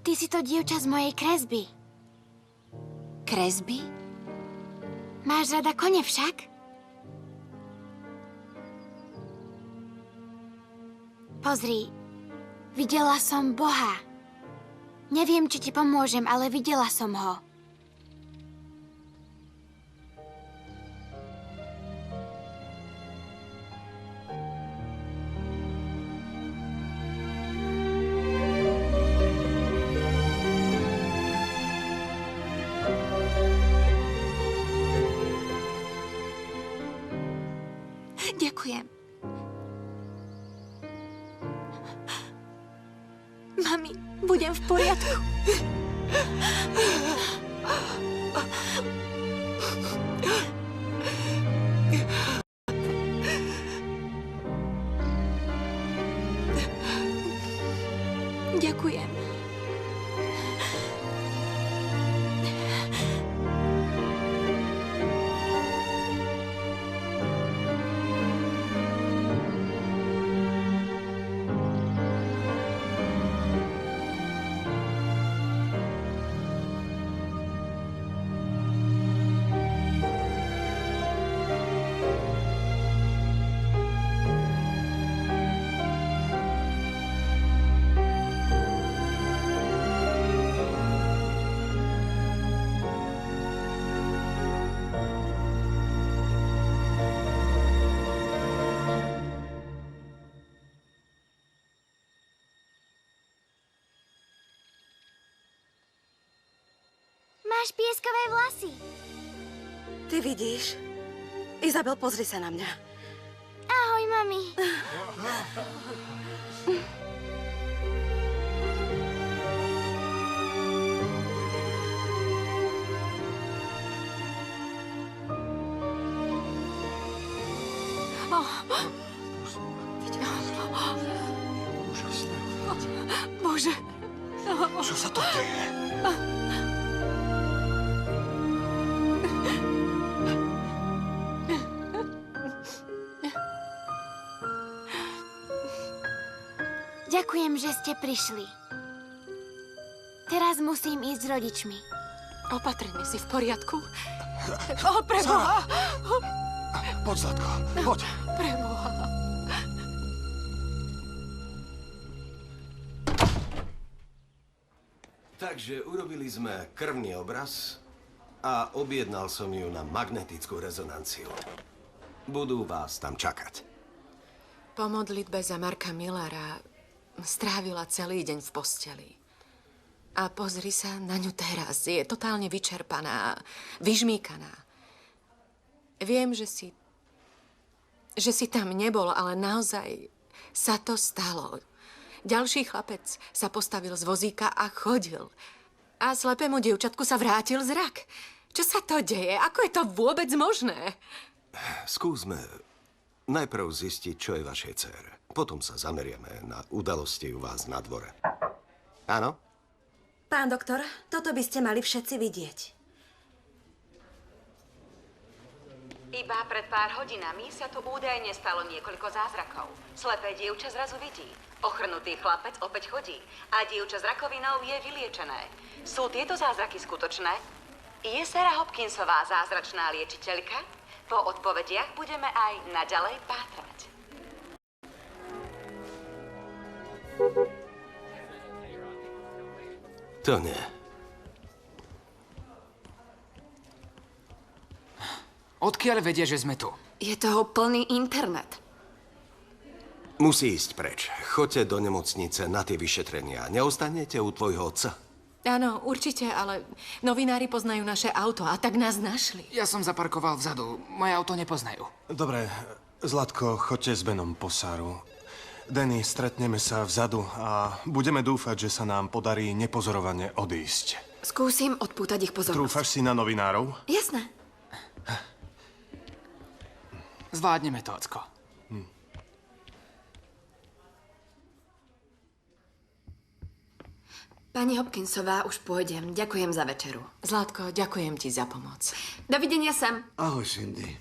Ty si to dievča z mojej kresby. Kresby? Máš rada kone však? Pozri, videla som Boha. Neviem, či ti pomôžem, ale videla som ho. Ďakujem. Mami, budem v poriadku. Ďakujem. Máš pieskové vlasy. Ty vidíš? Izabel, pozri sa na mňa. Ahoj, mami. Bože, Čo sa to deje? Ďakujem, že ste prišli. Teraz musím ísť s rodičmi. Opatrne, si v poriadku? O, preboha! Poď, Zlatko, poď. Preboha. Takže urobili sme krvný obraz a objednal som ju na magnetickú rezonanciu. Budú vás tam čakať. Po modlitbe za Marka Millera strávila celý deň v posteli. A pozri sa na ňu teraz. Je totálne vyčerpaná, vyžmýkaná. Viem, že si tam nebol, ale naozaj sa to stalo. Ďalší chlapec sa postavil z vozíka a chodil. A slepému dievčatku sa vrátil zrak. Čo sa to deje? Ako je to vôbec možné? Skúsme najprv zistiť, čo je vašej dcére. Potom sa zameriame na udalosti u vás na dvore. Áno? Pán doktor, toto by ste mali všetci vidieť. Iba pred pár hodinami sa tu údajne stalo niekoľko zázrakov. Slepé dievča zrazu vidí. Ochrnutý chlapec opäť chodí. A dievča s rakovinou je vyliečené. Sú tieto zázraky skutočné? Je Sarah Hopkinsová zázračná liečiteľka? Po odpovediach budeme aj naďalej pátrať. To nie. Odkiaľ vedie, že sme tu? Je toho plný internet. Musí ísť preč. Choďte do nemocnice na tie vyšetrenia. Neostanete u tvojho otca? Áno, určite, ale novinári poznajú naše auto a tak nás našli. Ja som zaparkoval vzadu. Moje auto nepoznajú. Dobre, Zlatko, choďte s Benom po Sáru. Denny, stretneme sa vzadu a budeme dúfať, že sa nám podarí nepozorovane odísť. Skúsim odpútať ich pozornosť. Trúfaš si na novinárov? Jasné. Zvládneme to, ocko. Pani Hopkinsová, už pôjdem. Ďakujem za večeru. Zlatko, ďakujem ti za pomoc. Dovidenia, Sam. Ahoj, Cindy.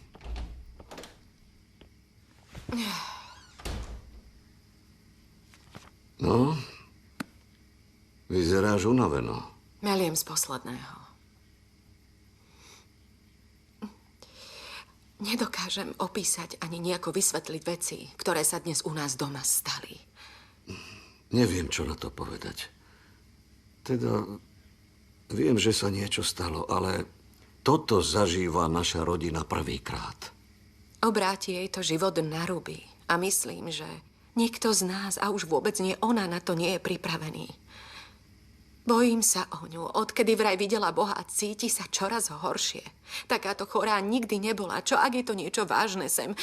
No, vyzeráš unaveno. Meliem z posledného. Nedokážem opísať ani nejako vysvetliť veci, ktoré sa dnes u nás doma stali. Neviem, čo na to povedať. Teda, viem, že sa niečo stalo, ale toto zažíva naša rodina prvýkrát. Obráti jej to život na ruby. A myslím, že nikto z nás, a už vôbec nie ona, na to nie je pripravený. Bojím sa o ňu. Odkedy vraj videla Boha, cíti sa čoraz horšie. Takáto chorá nikdy nebola. Čo ak je to niečo vážne, sem?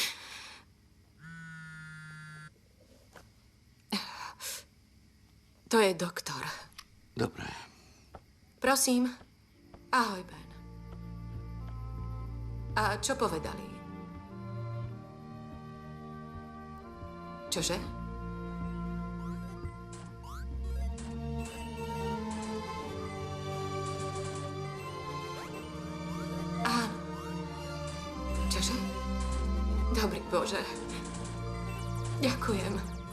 To je doktor. Dobre. Prosím. Ahoj, Ben. A čo povedali? Čože? Áno. Čože? Dobrý Bože. Ďakujem.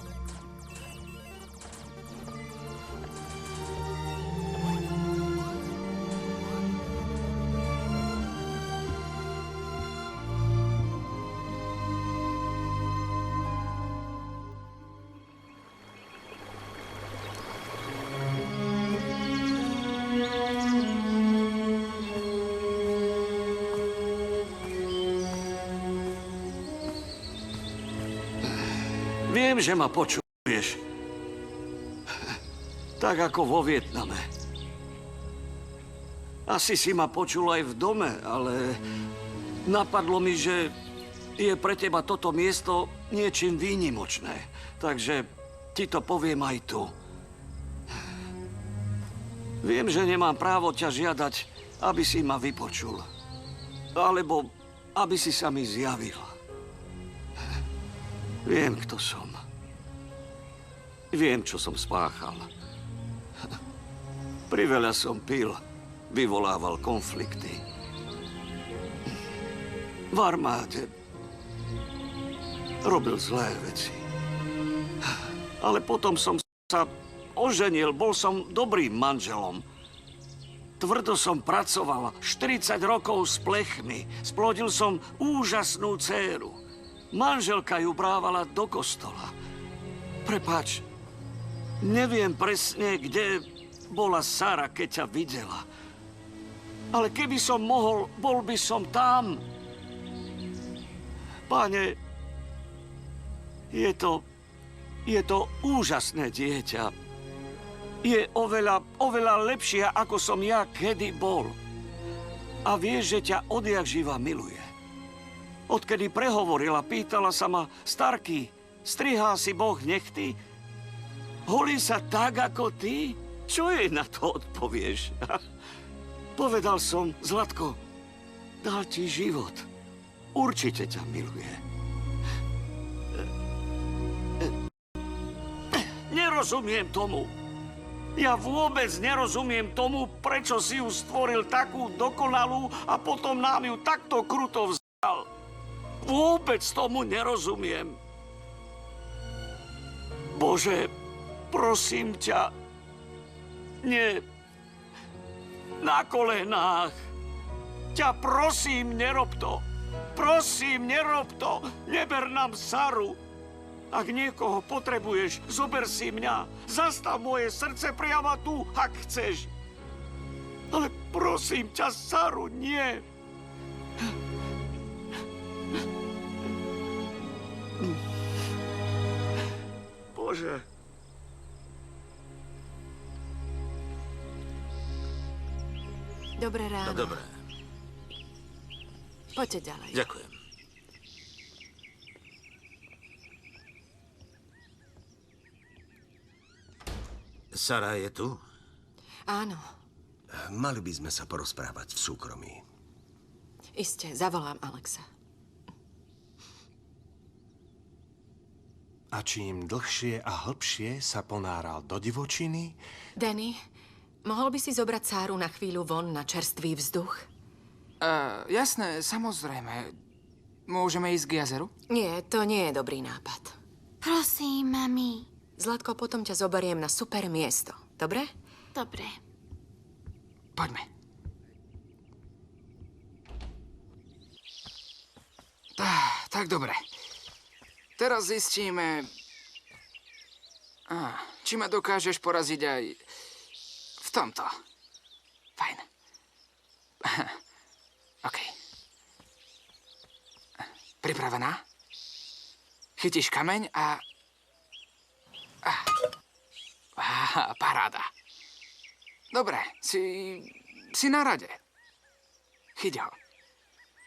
Viem, že ma počuješ. Tak ako vo Vietname. Asi si ma počul aj v dome, ale napadlo mi, že je pre teba toto miesto niečím výnimočné. Takže ti to poviem aj tu. Viem, že nemám právo ťa žiadať, aby si ma vypočul. Alebo aby si sa mi zjavil. Viem, kto som. Viem, čo som spáchal. Priveľa som pil, vyvolával konflikty. V armáde robil zlé veci. Ale potom som sa oženil, bol som dobrým manželom. Tvrdo som pracoval, 40 rokov s plechmi. Splodil som úžasnú dcéru. Manželka ju brávala do kostola. Prepáč, neviem presne, kde bola Sara, keď ťa videla. Ale keby som mohol, bol by som tam. Páne, je to úžasné dieťa. Je oveľa lepšie, ako som ja kedy bol. A vieš, že ťa odjak živa miluje. Odkedy prehovorila, pýtala sa ma, Starký, strihá si Boh nechty? Holí sa tak, ako ty? Čo jej na to odpovieš? Povedal som, Zlatko, dal ti život. Určite ťa miluje. Nerozumiem tomu. Ja vôbec nerozumiem tomu, prečo si ju stvoril takú dokonalú a potom nám ju takto kruto vzal. Vôbec tomu nerozumiem. Bože, prosím ťa, nie, na kolenách. Ťa prosím, nerob to. Prosím, nerob to. Neber nám Saru. Ak niekoho potrebuješ, zober si mňa. Zastav moje srdce priamo tu, ak chceš. Ale prosím ťa, Saru, nie. Bože. Dobré ráno. No, dobré. Poďte ďalej. Ďakujem. Sara je tu? Áno. Mali by sme sa porozprávať v súkromí. Iste, zavolám Alexa. A čím dlhšie a hlbšie sa ponáral do divočiny... Danny, mohol by si zobrať Sáru na chvíľu von na čerstvý vzduch? Jasné, samozrejme. Môžeme ísť k jazeru? Nie, to nie je dobrý nápad. Prosím, mami. Zlatko, potom ťa zoberiem na super miesto. Dobre? Dobre. Poďme. Tak dobre. Teraz zistíme, či ma dokážeš poraziť aj v tomto. Fajn. OK. Pripravená? Chytíš kameň a... Paráda. Dobre, si na rade. Chyť ho.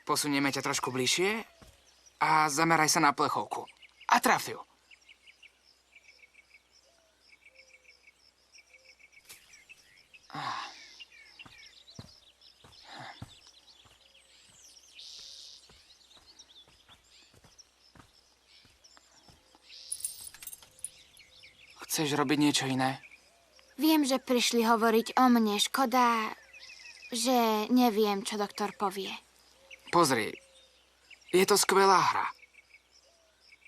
Posunieme ťa trošku bližšie a zameraj sa na plechovku. A traf ju. Chceš robiť niečo iné? Viem, že prišli hovoriť o mne. Škoda, že neviem, čo doktor povie. Pozri, je to skvelá hra.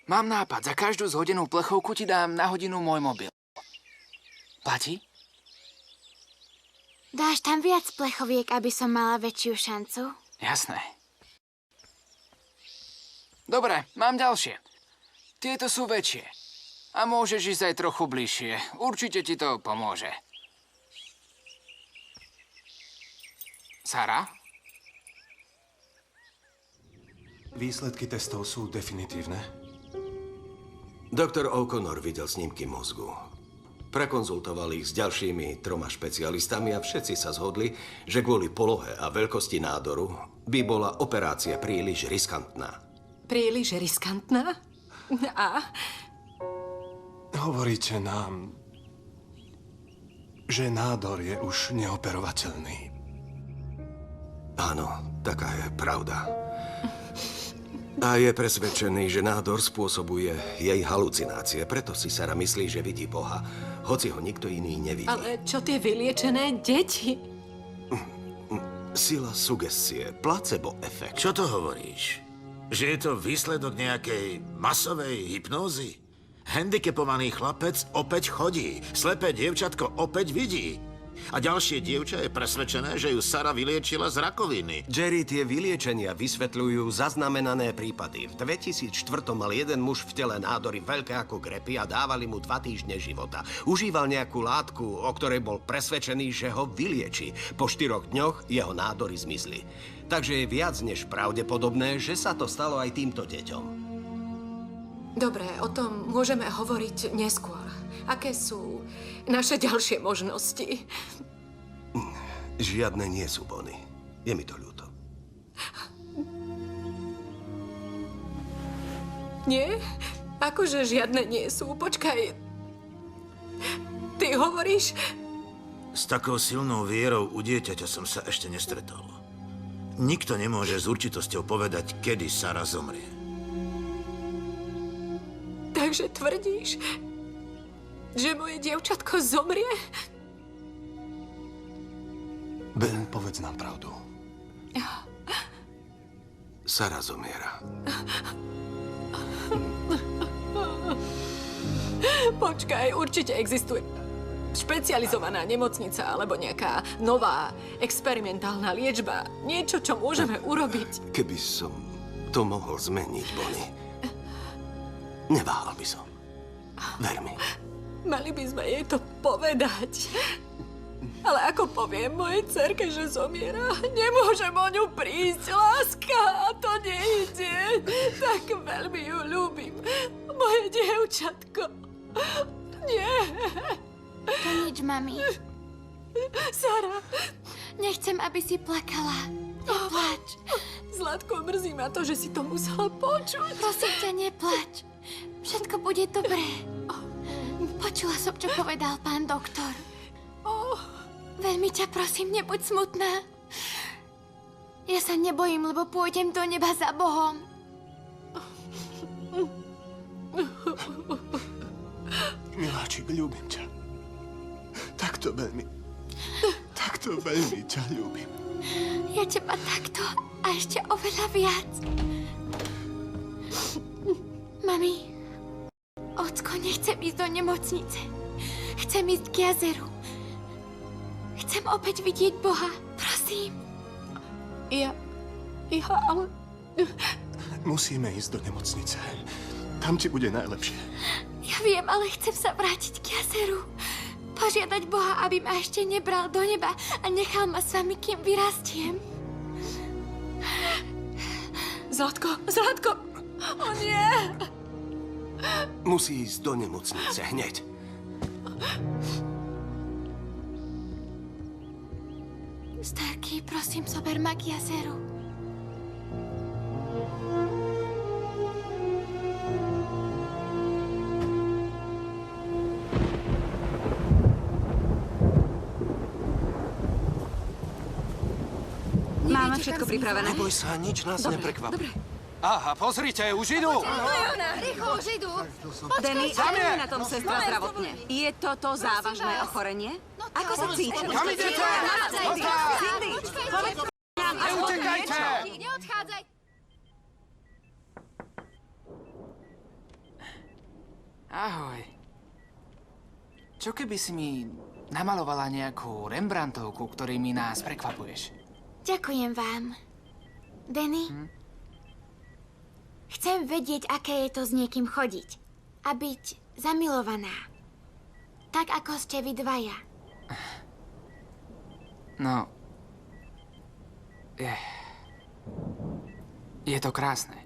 Mám nápad, za každú zhodenú plechovku ti dám na hodinu môj mobil. Platí? Dáš tam viac plechoviek, aby som mala väčšiu šancu? Jasné. Dobre, mám ďalšie. Tieto sú väčšie. A môžeš ísť aj trochu bližšie. Určite ti to pomôže. Sara? Výsledky testov sú definitívne. Doktor O'Connor videl snímky mozgu. Prekonzultoval ich s ďalšími 3 špecialistami a všetci sa zhodli, že kvôli polohe a veľkosti nádoru by bola operácia príliš riskantná. Príliš riskantná? A? Hovoríte nám, že nádor je už neoperovateľný. Áno, taká je pravda. A je presvedčený, že nádor spôsobuje jej halucinácie. Preto si Sara myslí, že vidí Boha, hoci ho nikto iný nevidí. Ale čo tie vyliečené deti? Sila sugestie, placebo efekt. Čo to hovoríš? Že je to výsledok nejakej masovej hypnózy? Handicapovaný chlapec opäť chodí. Slepé dievčatko opäť vidí. A ďalšie dievča je presvedčené, že ju Sara vyliečila z rakoviny. Jerry, tie vyliečenia vysvetľujú zaznamenané prípady. V 2004 mal jeden muž v tele nádory veľké ako grepy a dávali mu 2 týždne života. Užíval nejakú látku, o ktorej bol presvedčený, že ho vylieči. Po 4 dňoch jeho nádory zmizli. Takže je viac než pravdepodobné, že sa to stalo aj týmto deťom. Dobre, o tom môžeme hovoriť neskôr. Aké sú naše ďalšie možnosti? Žiadne nie sú, Bonnie. Je mi to ľúto. Nie? Akože žiadne nie sú? Počkaj. Ty hovoríš... S takou silnou vierou u dieťaťa som sa ešte nestretol. Nikto nemôže s určitosťou povedať, kedy Sara zomrie. Takže tvrdíš, že moje dievčatko zomrie? Ben, povedz nám pravdu. Sara zomiera. Počkaj, určite existuje špecializovaná nemocnica alebo nejaká nová experimentálna liečba. Niečo, čo môžeme urobiť. Keby som to mohol zmeniť, Bonnie, neváhal by som. Ver mi. Mali by sme jej to povedať. Ale ako poviem mojej dcerke, že zomiera, nemôžem o ňu prísť, láska, a to nejde. Tak veľmi ju ľúbim. Moje dievčatko. Nie. To nič, mami. Sara. Nechcem, aby si plakala. Neplač. Zlatko, mrzí ma to, že si to musela počuť. Prosím ťa, neplač. Všetko bude dobré. Počula som, čo povedal pán doktor. Veľmi ťa prosím, nebuď smutná. Ja sa nebojím, lebo pôjdem do neba za Bohom. Miláčik, ľúbim ťa. Takto veľmi ťa ľúbim. Ja teba takto a ešte oveľa viac. Mami, ocko, nechcem ísť do nemocnice. Chcem ísť k jazeru. Chcem opäť vidieť Boha, prosím. Ale... Musíme ísť do nemocnice. Tam ti bude najlepšie. Ja viem, ale chcem sa vrátiť k jazeru. Požiadať Boha, aby ma ešte nebral do neba a nechal ma s vami, kým vyrastiem. Zlatko! O nie! Musí ísť do nemocnice hneď. Starky, prosím, zober ma k jazeru. Máme všetko pripravené. Neboj sa, nič nás neprekvapí. Dobre. Aha, pozrite, už idú! Rýchlo, už idú. Denny, ako je na tom sestra zdravotne? Je toto závažné ochorenie? Ako sa cítiš? Kam idete? Cindy, povedz nám, Neutekajte! Neodchádzaj. Ahoj. Čo keby si mi namalovala nejakú Rembrandtovku, ktorými nás prekvapuješ? Ďakujem vám. Denny? Chcem vedieť, aké je to s niekým chodiť. A byť zamilovaná. Tak, ako ste vy dvaja. No... Je to krásne.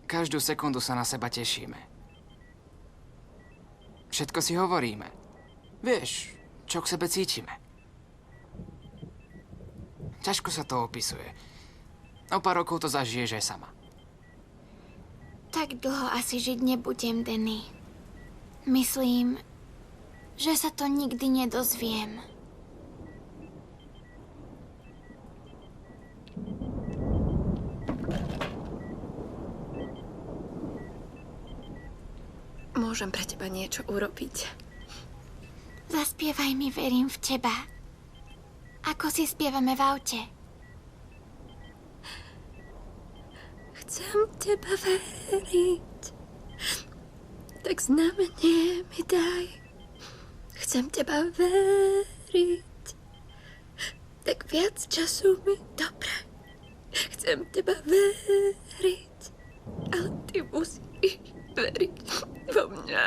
Každú sekundu sa na seba tešíme. Všetko si hovoríme. Vieš, čo k sebe cítime. Ťažko sa to opisuje. O pár rokov to zažiješ aj sama. Tak dlho asi žiť nebudem, Denny. Myslím, že sa to nikdy nedozviem. môžem pre teba niečo urobiť. Zaspievaj mi, verím v teba. Ako si spievame v aute. Chcem teba veriť. Tak znamenie mi daj. Chcem teba veriť. Tak viac času mi dobre. Chcem teba veriť. Ale ty musíš veriť vo mňa.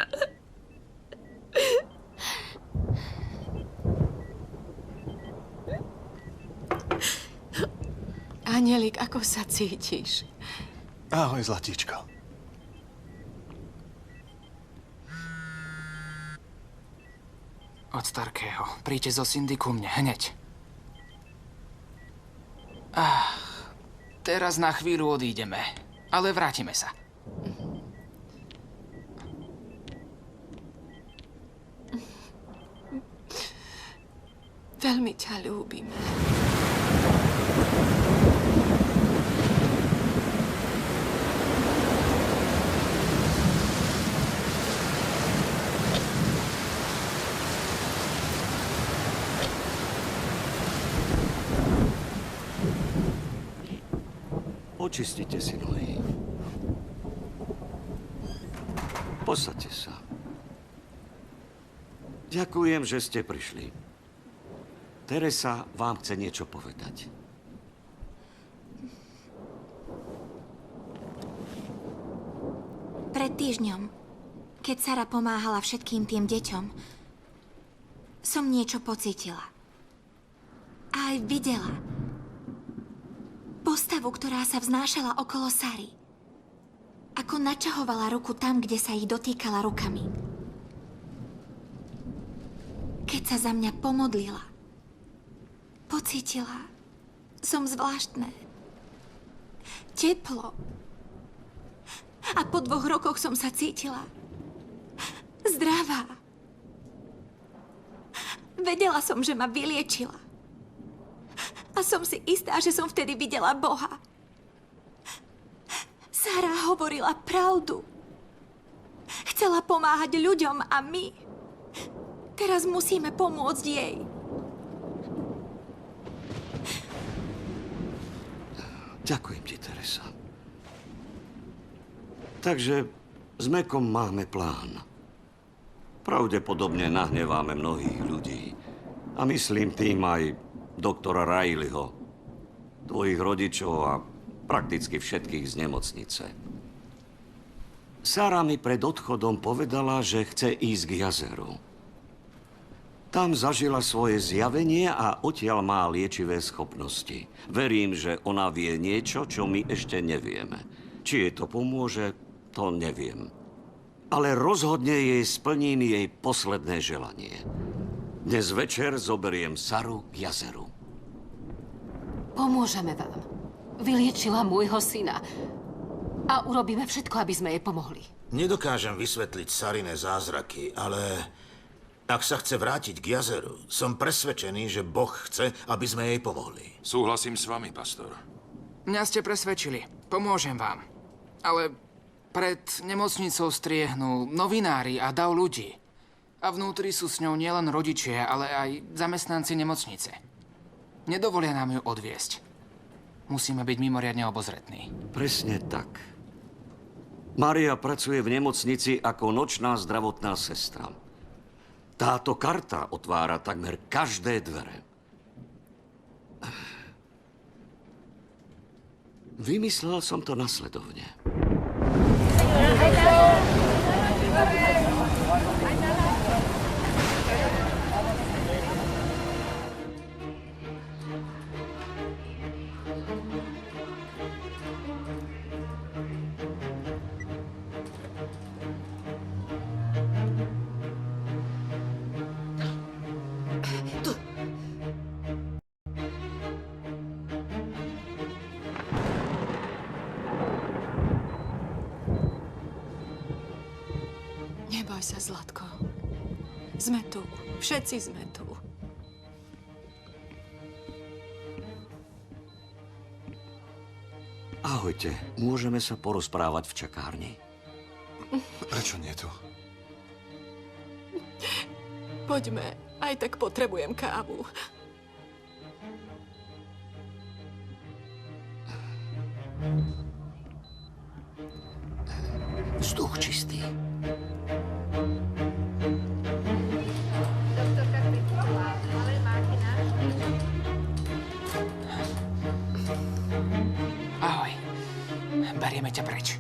Anielik, ako sa cítiš? Ahoj, zlatíčko. Od Starkého. Príďte zo Cindy ku mne, hneď. Teraz na chvíľu odídeme, ale vrátime sa. Veľmi ťa ľúbime. Očistite si nohy. Posaďte sa. Ďakujem, že ste prišli. Teresa vám chce niečo povedať. Pred týždňom, keď Sara pomáhala všetkým tým deťom, som niečo pocítila. A aj videla. Postavu, ktorá sa vznášala okolo Sary. Ako načahovala ruku tam, kde sa ich dotýkala rukami. Keď sa za mňa pomodlila, pocítila som zvláštne. Teplo. A po 2 rokoch som sa cítila zdravá. Vedela som, že ma vyliečila. A som si istá, že som vtedy videla Boha. Sara hovorila pravdu. Chcela pomáhať ľuďom a my teraz musíme pomôcť jej. Ďakujem ti, Teresa. Takže s Mekom máme plán. Pravdepodobne nahneváme mnohých ľudí. A myslím tým aj doktora Rileyho, tvojich rodičov a prakticky všetkých z nemocnice. Sara mi pred odchodom povedala, že chce ísť k jazeru. Tam zažila svoje zjavenie a odtiaľ má liečivé schopnosti. Verím, že ona vie niečo, čo my ešte nevieme. Či jej to pomôže, to neviem. Ale rozhodne jej splním jej posledné želanie. Dnes večer zoberiem Saru k jazeru. Pomôžeme vám. Vyliečila môjho syna. A urobíme všetko, aby sme jej pomohli. Nedokážem vysvetliť Sarine zázraky, ale ak sa chce vrátiť k jazeru, som presvedčený, že Boh chce, aby sme jej pomohli. Súhlasím s vami, pastor. Mňa ste presvedčili. Pomôžem vám. Ale pred nemocnicou striehnú novinári a dav ľudí. A vnútri sú s ňou nielen rodičia, ale aj zamestnanci nemocnice. Nedovolia nám ju odviesť. Musíme byť mimoriadne obozretní. Presne tak. Maria pracuje v nemocnici ako nočná zdravotná sestra. Táto karta otvára takmer každé dvere. Vymyslel som to nasledovne. Neboj sa, Zlatko. Sme tu. Všetci sme tu. Ahojte, môžeme sa porozprávať v čakárni? Prečo nie tu? Poďme, aj tak potrebujem kávu. Vzduch čistý. Ahoj. Berieme ťa preč.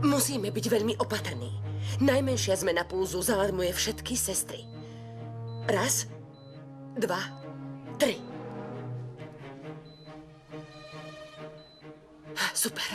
Musíme byť veľmi opatrní. Najmenšia zmena pulzu zalarmuje všetky sestry. 1, 2, 3. Super.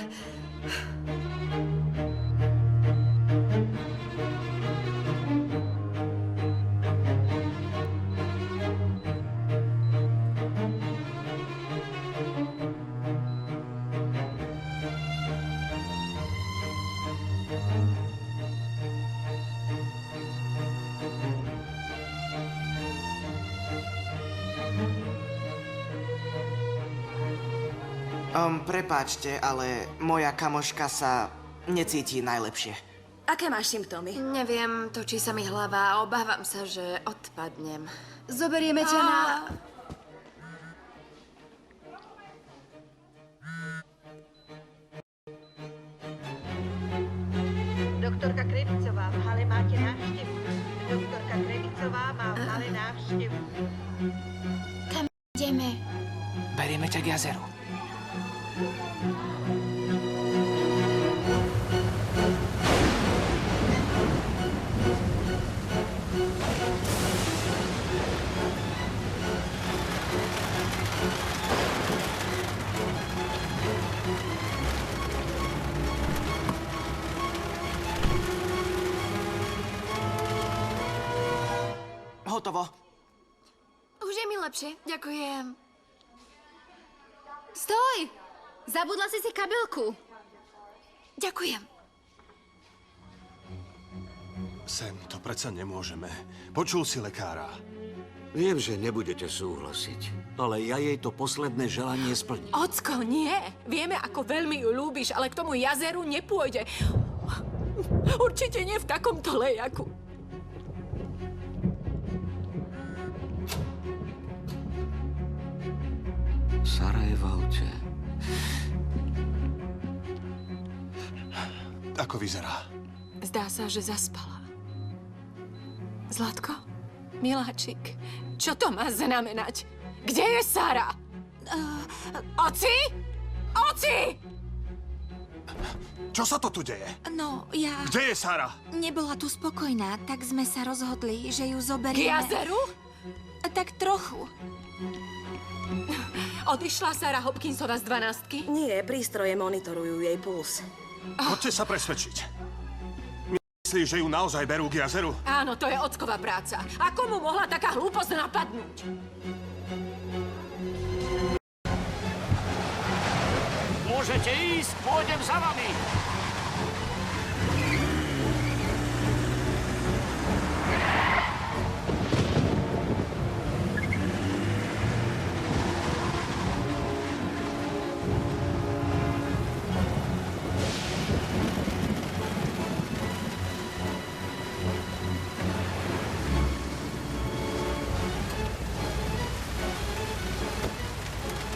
Prepáčte, ale moja kamoška sa necíti najlepšie. Aké máš symptómy? Neviem, točí sa mi hlava a obávam sa, že odpadnem. Zoberieme ťa na... Doktorka Krevicová, v hale máte návštevu. Doktorka Krevicová má v hale návštevu. Kam ideme? Berieme ťa k jazeru. Hotovo. Už je mi lepšie, ďakujem. Stoj! Zabudla si kabelku. Ďakujem. Sam, to predsa nemôžeme. Počul si lekára. Viem, že nebudete súhlasiť, ale ja jej to posledné želanie splním. Ocko, nie. Vieme, ako veľmi ju ľúbiš, ale k tomu jazeru nepôjde. Určite nie v takomto lejaku. Sara je v aute. Ako vyzerá? Zdá sa, že zaspala. Zlatko? Miláčik, čo to má znamenať? Kde je Sara? Oci? Oci! Čo sa to tu deje? No, ja... Kde je Sara? Nebola tu spokojná, tak sme sa rozhodli, že ju zoberieme... K jazeru? Tak trochu. Odišla Sara Hopkinsova z 12-ky? Nie, prístroje monitorujú jej puls. Poďte sa presvedčiť. Myslíš, že ju naozaj berú k jazeru? Áno, to je ocková práca. A komu mohla taká hlúposť napadnúť? Môžete ísť, pôjdem za vami.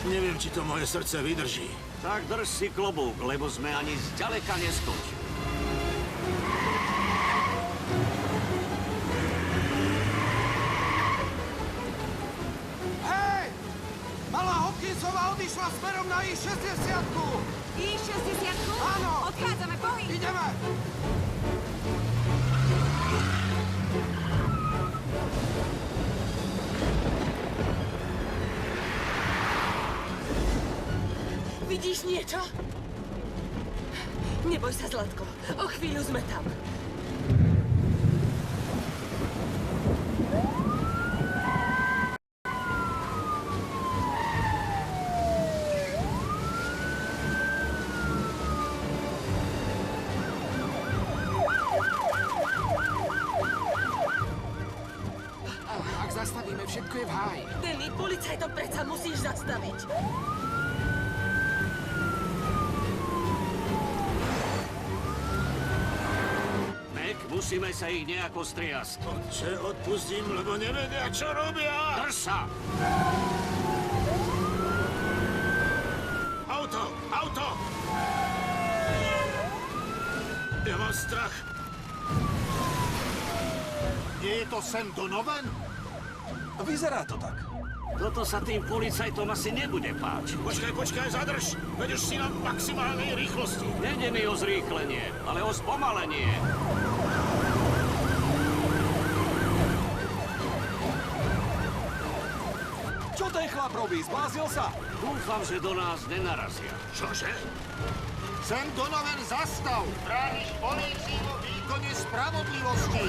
Neviem, či to moje srdce vydrží. Tak drž si klobúk, lebo sme ani zďaleka neskončili. Hej! Malá Hopkinsová odišla smerom na I-60! I-60? Áno! Odchádzame, pohyb! Ideme! Vidíš niečo? Neboj sa, Zlatko. O chvíľu sme tam. Ak zastavíme, všetko je v háji. Denny, policajtom predsa musíš zastaviť. Musíme sa ich nejako striasť. Otče, odpustím, lebo nevedia, čo robia. Drž sa! Auto! Auto! Ja mám strach. Nie je to Sam Donovan? Vyzerá to tak. Toto sa tým policajtom asi nebude páčiť. Počkaj, zadrž. Vedeš si na maximálnej rýchlosti. Nejde mi o zrýchlenie, ale o spomalenie. Čo ten chlap robí? Zbláznil sa? Dúfam, že do nás nenarazia. Čože? Sam Donovan, zastav! Brániš políciu vo výkone spravodlivosti!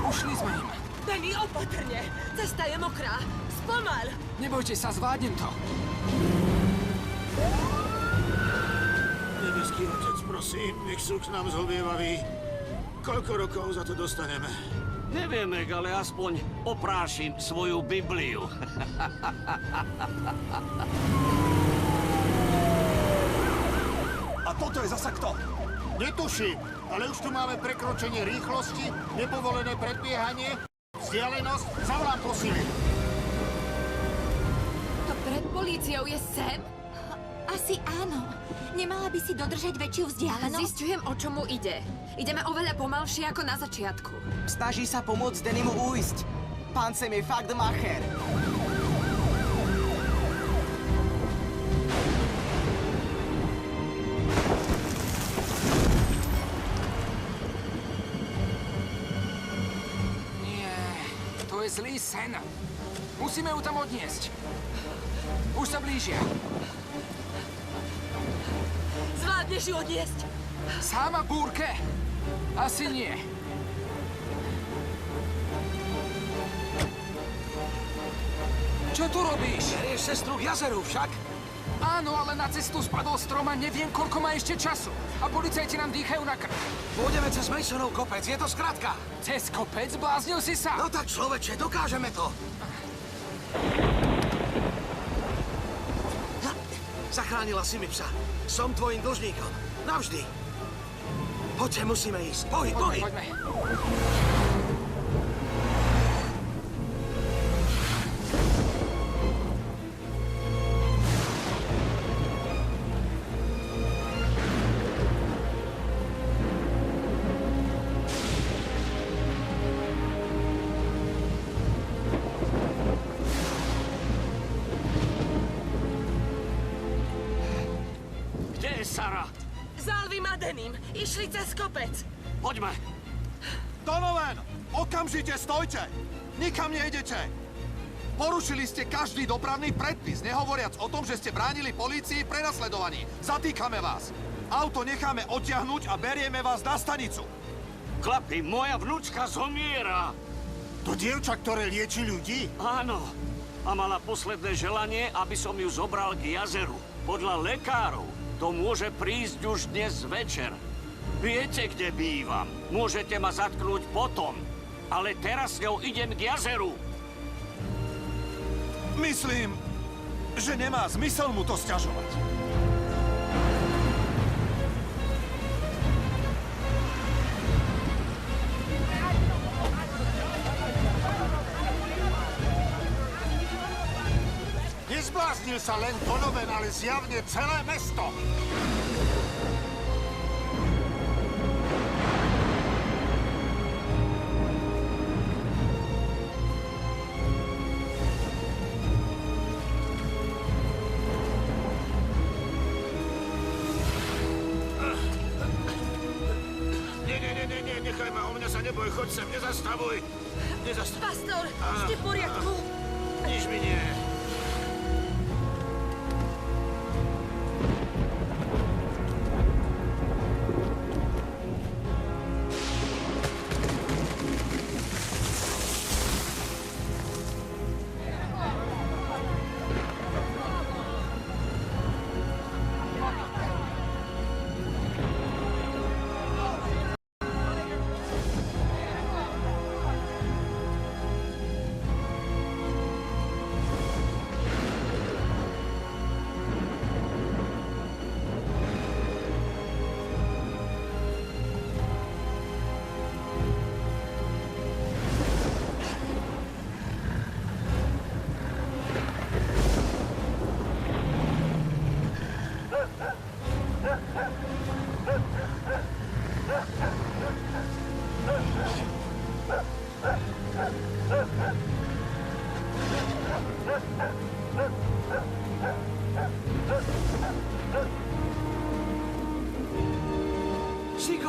Ušli sme im. Benny, opatrne! Cesta je mokrá! Spomal! Nebojte sa, zvládnem to. Nebeský otec, prosím, nech sú k nám zhovievaví. Koľko rokov za to dostaneme? Nevieme, ale aspoň oprášim svoju Bibliu. A toto je zasa kto? Netuším, ale už tu máme prekročenie rýchlosti, nepovolené predbiehanie, vzdialenosť, zavolám posily. To pred políciou je Sam? Asi áno. Nemala by si dodržať väčšiu vzdialenosť? Zistujem, o čomu ide. Ideme oveľa pomalšie ako na začiatku. Snaží sa pomôcť Dannymu újsť. Pán Sam je fakt macher. Nie, to je zlý sen. Musíme ju tam odniesť. Už sa blížia. Zvládneš ju odniesť? Sama búrke? Asi nie. Čo tu robíš? Berieš sestru k jazeru však? Áno, ale na cestu spadol strom a neviem, koľko má ešte času. A policajti nám dýchajú na krk. Pôjdeme cez Masonov kopec, je to skratka. Cez kopec? Bláznil si sa? No tak človeče, dokážeme to. Zachránila si mi psa. Som tvojim dlžníkom. Navždy. Poďte, musíme ísť. Pohyb. Poďme. Sara! Za Alvim a Dannym. Išli cez kopec. Poďme. Donovan, okamžite stojte! Nikam nejdete! Porušili ste každý dopravný predpis, nehovoriac o tom, že ste bránili polícii v prenasledovaní. Zatýkame vás. Auto necháme odtiahnuť a berieme vás na stanicu. Chlapi, moja vnúčka zomiera. To dievča, ktoré lieči ľudí? Áno. A mala posledné želanie, aby som ju zobral k jazeru. Podľa lekárov to môže prísť už dnes večer. Viete, kde bývam. Môžete ma zatknúť potom. Ale teraz s ňou idem k jazeru. Myslím, že nemá zmysel mu to sťažovať. Nezbláznil sa len Donovan, ale zjavne celé mesto. Nie, nechaj ma, o mňa sa neboj, choď sem, nezastavuj. Pastor, ste v poriadku? Nič mi nie.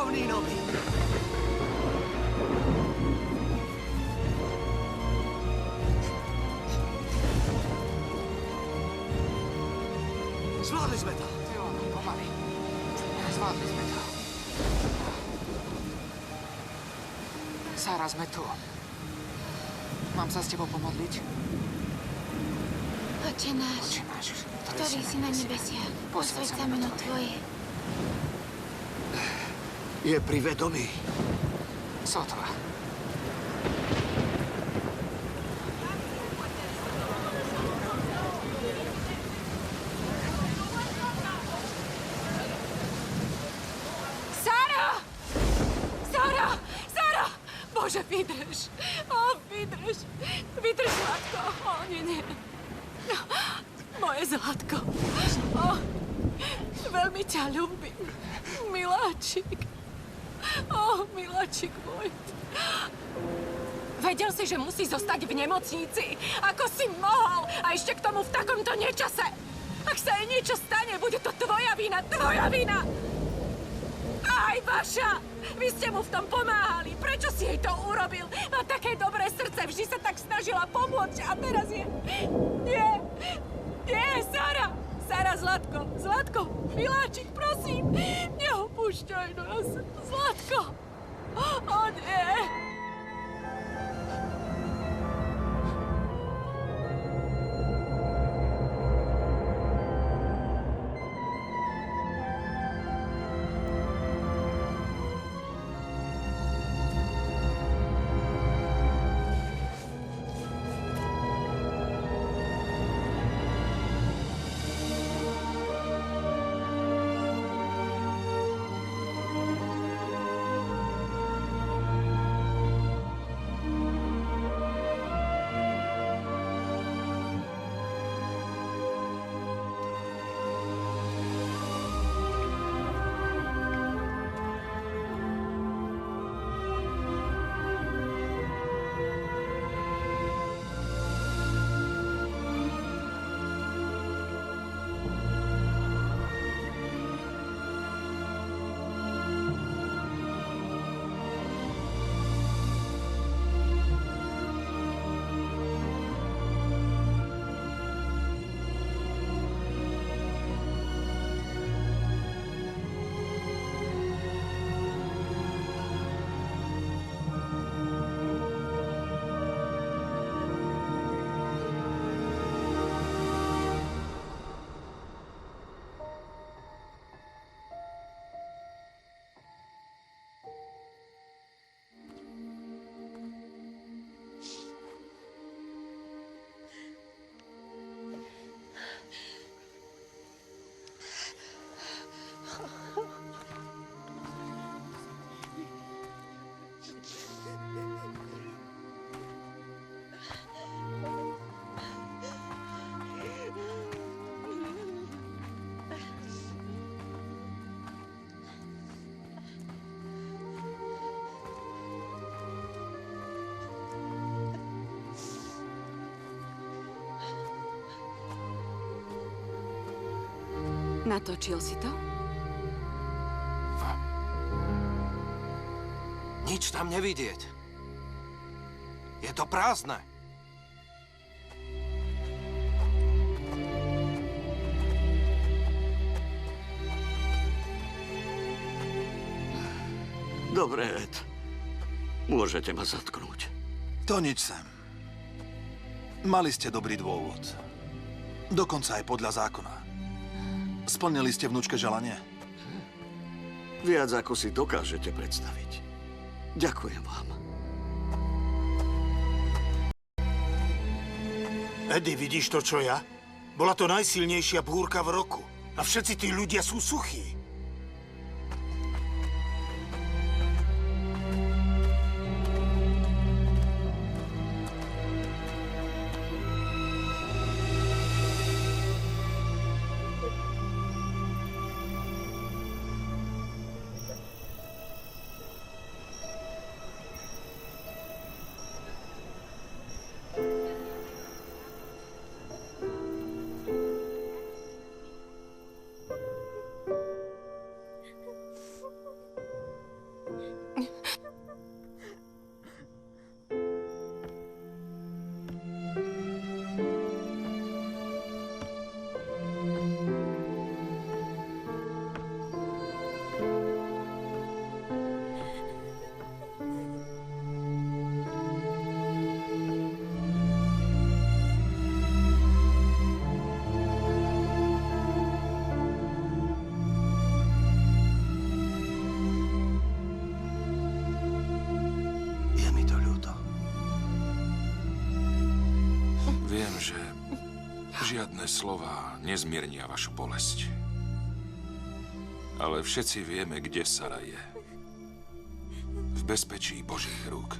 Rovnínovi. Zvládli sme to. Jo, pomaly. Zvládli sme to. Sára, sme tu. Mám sa s tebou pomodliť? Oče náš, ktorý si na nebesiach, posväť sa meno Tvoje. Je pri vedomí. Sotva. Sára! Sára! Sára! Bože, vydrž. O, vydrž. Vydrž, Zlatko. O, nie. Moje Zlatko. O, veľmi ťa ľúbim. Miláčik. O, miláčik môj. Vedel si, že musí zostať v nemocnici. Ako si mohol? A ešte k tomu v takomto nečase. Ak sa jej niečo stane, bude to tvoja vina. Tvoja vina! Aj vaša! Vy ste mu v tom pomáhali. Prečo si jej to urobil? Má také dobré srdce. Vždy sa tak snažila pomôcť. A teraz je... Nie! Nie, Sára! Sára, Zlatko! Zlatko! Miláčik, prosím! Neopúšťaj nás! Zlatko! O, nie! Natočil si to? Nič tam nevidieť. Je to prázdne. Dobre, Ed. Môžete ma zatknúť. To nič sem. Mali ste dobrý dôvod. Dokonca aj podľa zákona. Splnili ste vnúčke želanie? Viac, ako si dokážete predstaviť. Ďakujem vám. Eddie, vidíš to, čo ja? Bola to najsilnejšia búrka v roku. A všetci tí ľudia sú suchí. slová nezmiernia vašu bolesť. Ale všetci vieme, kde Sara je. V bezpečí Božích rúk.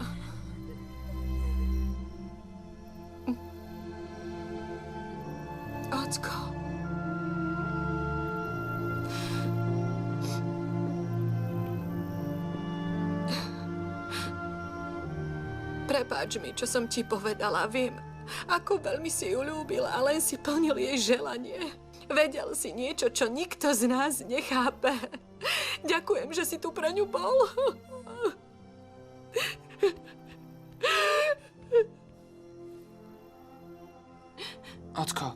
Ocko. Prepáč mi, čo som ti povedala. Viem, ako veľmi si ju ľúbil a len si plnil jej želanie. Vedel si niečo, čo nikto z nás nechápe. Ďakujem, že si tu pre ňu bol. Ocko.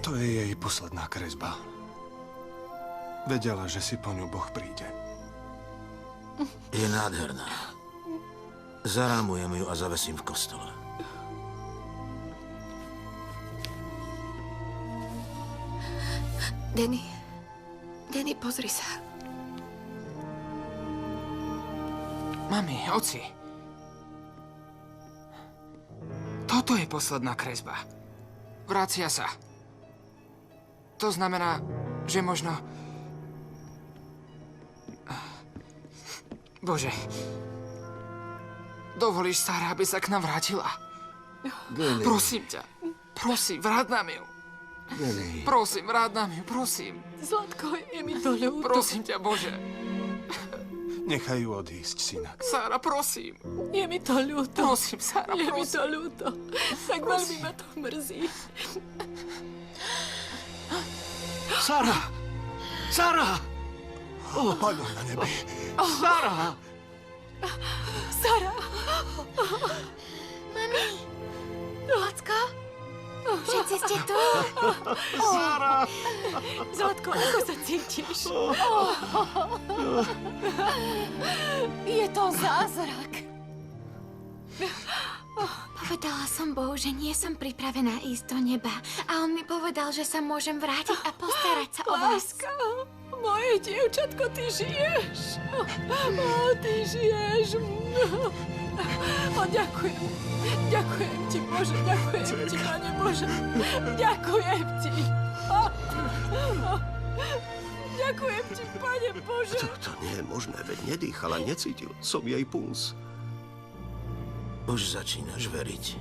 To je jej posledná kresba. Vedela, že si po ňu Boh príde. Je nádherná. Zarámujem ju a zavesím v kostole. Danny, pozri sa. Mami, oci. Toto je posledná kresba. Vracia sa. To znamená, že možno... Bože. Dovolíš, Sara, aby sa k nám vrátila? Danny. Prosím ťa. Prosím, vráť nám ju. Danny. Prosím, vráť nám ju, prosím. Zlatko, je mi to ľúto. Prosím ťa, Bože. Nechaj ju odísť, synak. Sara, prosím. Je mi to ľúto. Prosím, Sara, prosím. Je mi to ľúto. Tak veľmi ma to mrzí. Sara! Sara! O, Pane na nebi! Sara! Sara! Mami! Ocko? Všetci ste tu? Sara! Zlatko, ako sa cítiš? Je to zázrak. Povedala som Bohu, že nie som pripravená ísť do neba. A on mi povedal, že sa môžem vrátiť a postarať sa o vás. Láska, moje dievčatko, ty žiješ. Ty žiješ. Ďakujem. Ďakujem ti, Bože, ďakujem ti, Pane Bože. Ďakujem ti. Ďakujem ti, Pane Bože. To nie je možné, veď nedýchala, necítil som jej puls. Už začínaš veriť.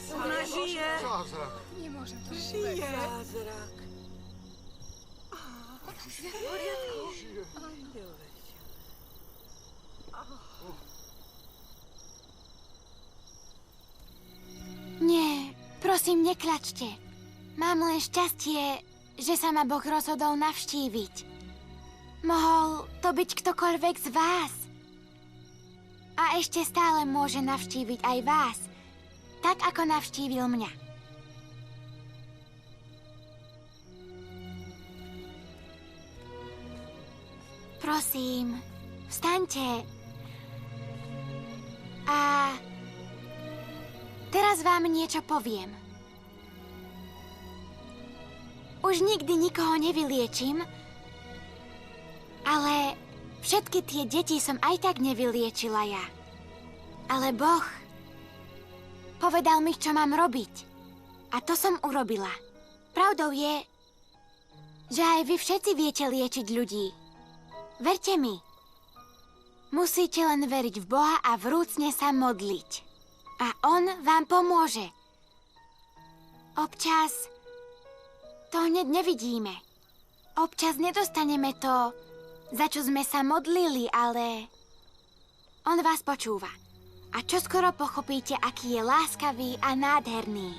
Ona žije. Zázrak. Nemôžem to Žije. Zázrak. V poriadku. Nie, prosím, neklačte. Mám len šťastie, že sa ma Boh rozhodol navštíviť. Mohol to byť ktokoľvek z vás. A ešte stále môže navštíviť aj vás, tak ako navštívil mňa. Prosím, vstaňte. A teraz vám niečo poviem. Už nikdy nikoho nevyliečím, ale všetky tie deti som aj tak nevyliečila ja. Ale Boh povedal mi, čo mám robiť. A to som urobila. Pravdou je, že aj vy všetci viete liečiť ľudí. Verte mi. Musíte len veriť v Boha a vrúcne sa modliť. A on vám pomôže. Občas to hneď nevidíme. Občas nedostaneme to, za čo sme sa modlili, ale on vás počúva. A čoskoro pochopíte, aký je láskavý a nádherný.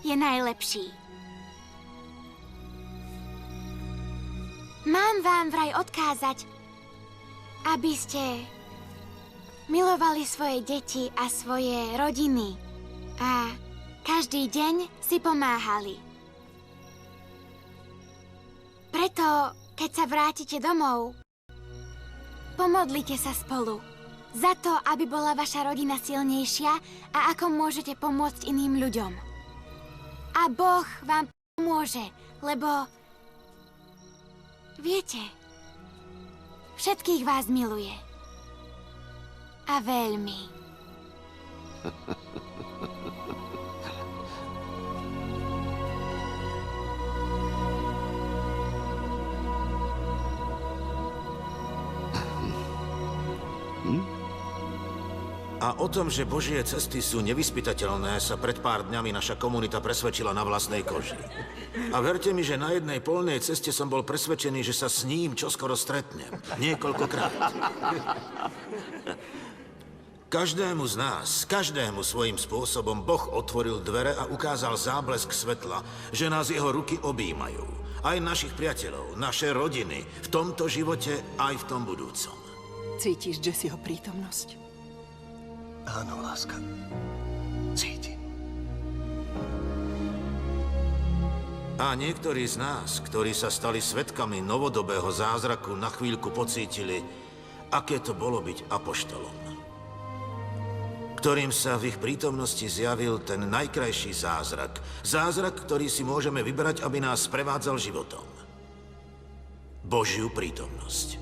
Je najlepší. Mám vám vraj odkázať, aby ste milovali svoje deti a svoje rodiny a každý deň si pomáhali. Preto, keď sa vrátite domov, pomodlite sa spolu. Za to, aby bola vaša rodina silnejšia a ako môžete pomôcť iným ľuďom. A Boh vám pomôže, lebo viete, všetkých vás miluje. A veľmi. A o tom, že Božie cesty sú nevyspytateľné, sa pred pár dňami naša komunita presvedčila na vlastnej koži. A verte mi, že na jednej polnej ceste som bol presvedčený, že sa s ním čoskoro stretnem. Niekoľkokrát. Každému z nás, každému svojím spôsobom Boh otvoril dvere a ukázal záblesk svetla, že nás jeho ruky objímajú. Aj našich priateľov, naše rodiny, v tomto živote, aj v tom budúcom. Cítiš Jesseho prítomnosť? Áno, láska. Cítim. A niektorí z nás, ktorí sa stali svedkami novodobého zázraku, na chvíľku pocítili, aké to bolo byť apoštolom, ktorým sa v ich prítomnosti zjavil ten najkrajší zázrak. Zázrak, ktorý si môžeme vybrať, aby nás prevádzal životom. Božiu prítomnosť.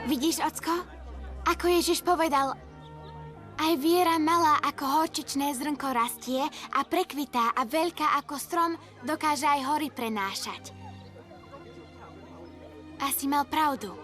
Vidíš, ocko? Ako Ježiš povedal, aj viera malá ako horčičné zrnko rastie a prekvitá a veľká ako strom dokáže aj hory prenášať. Asi mal pravdu.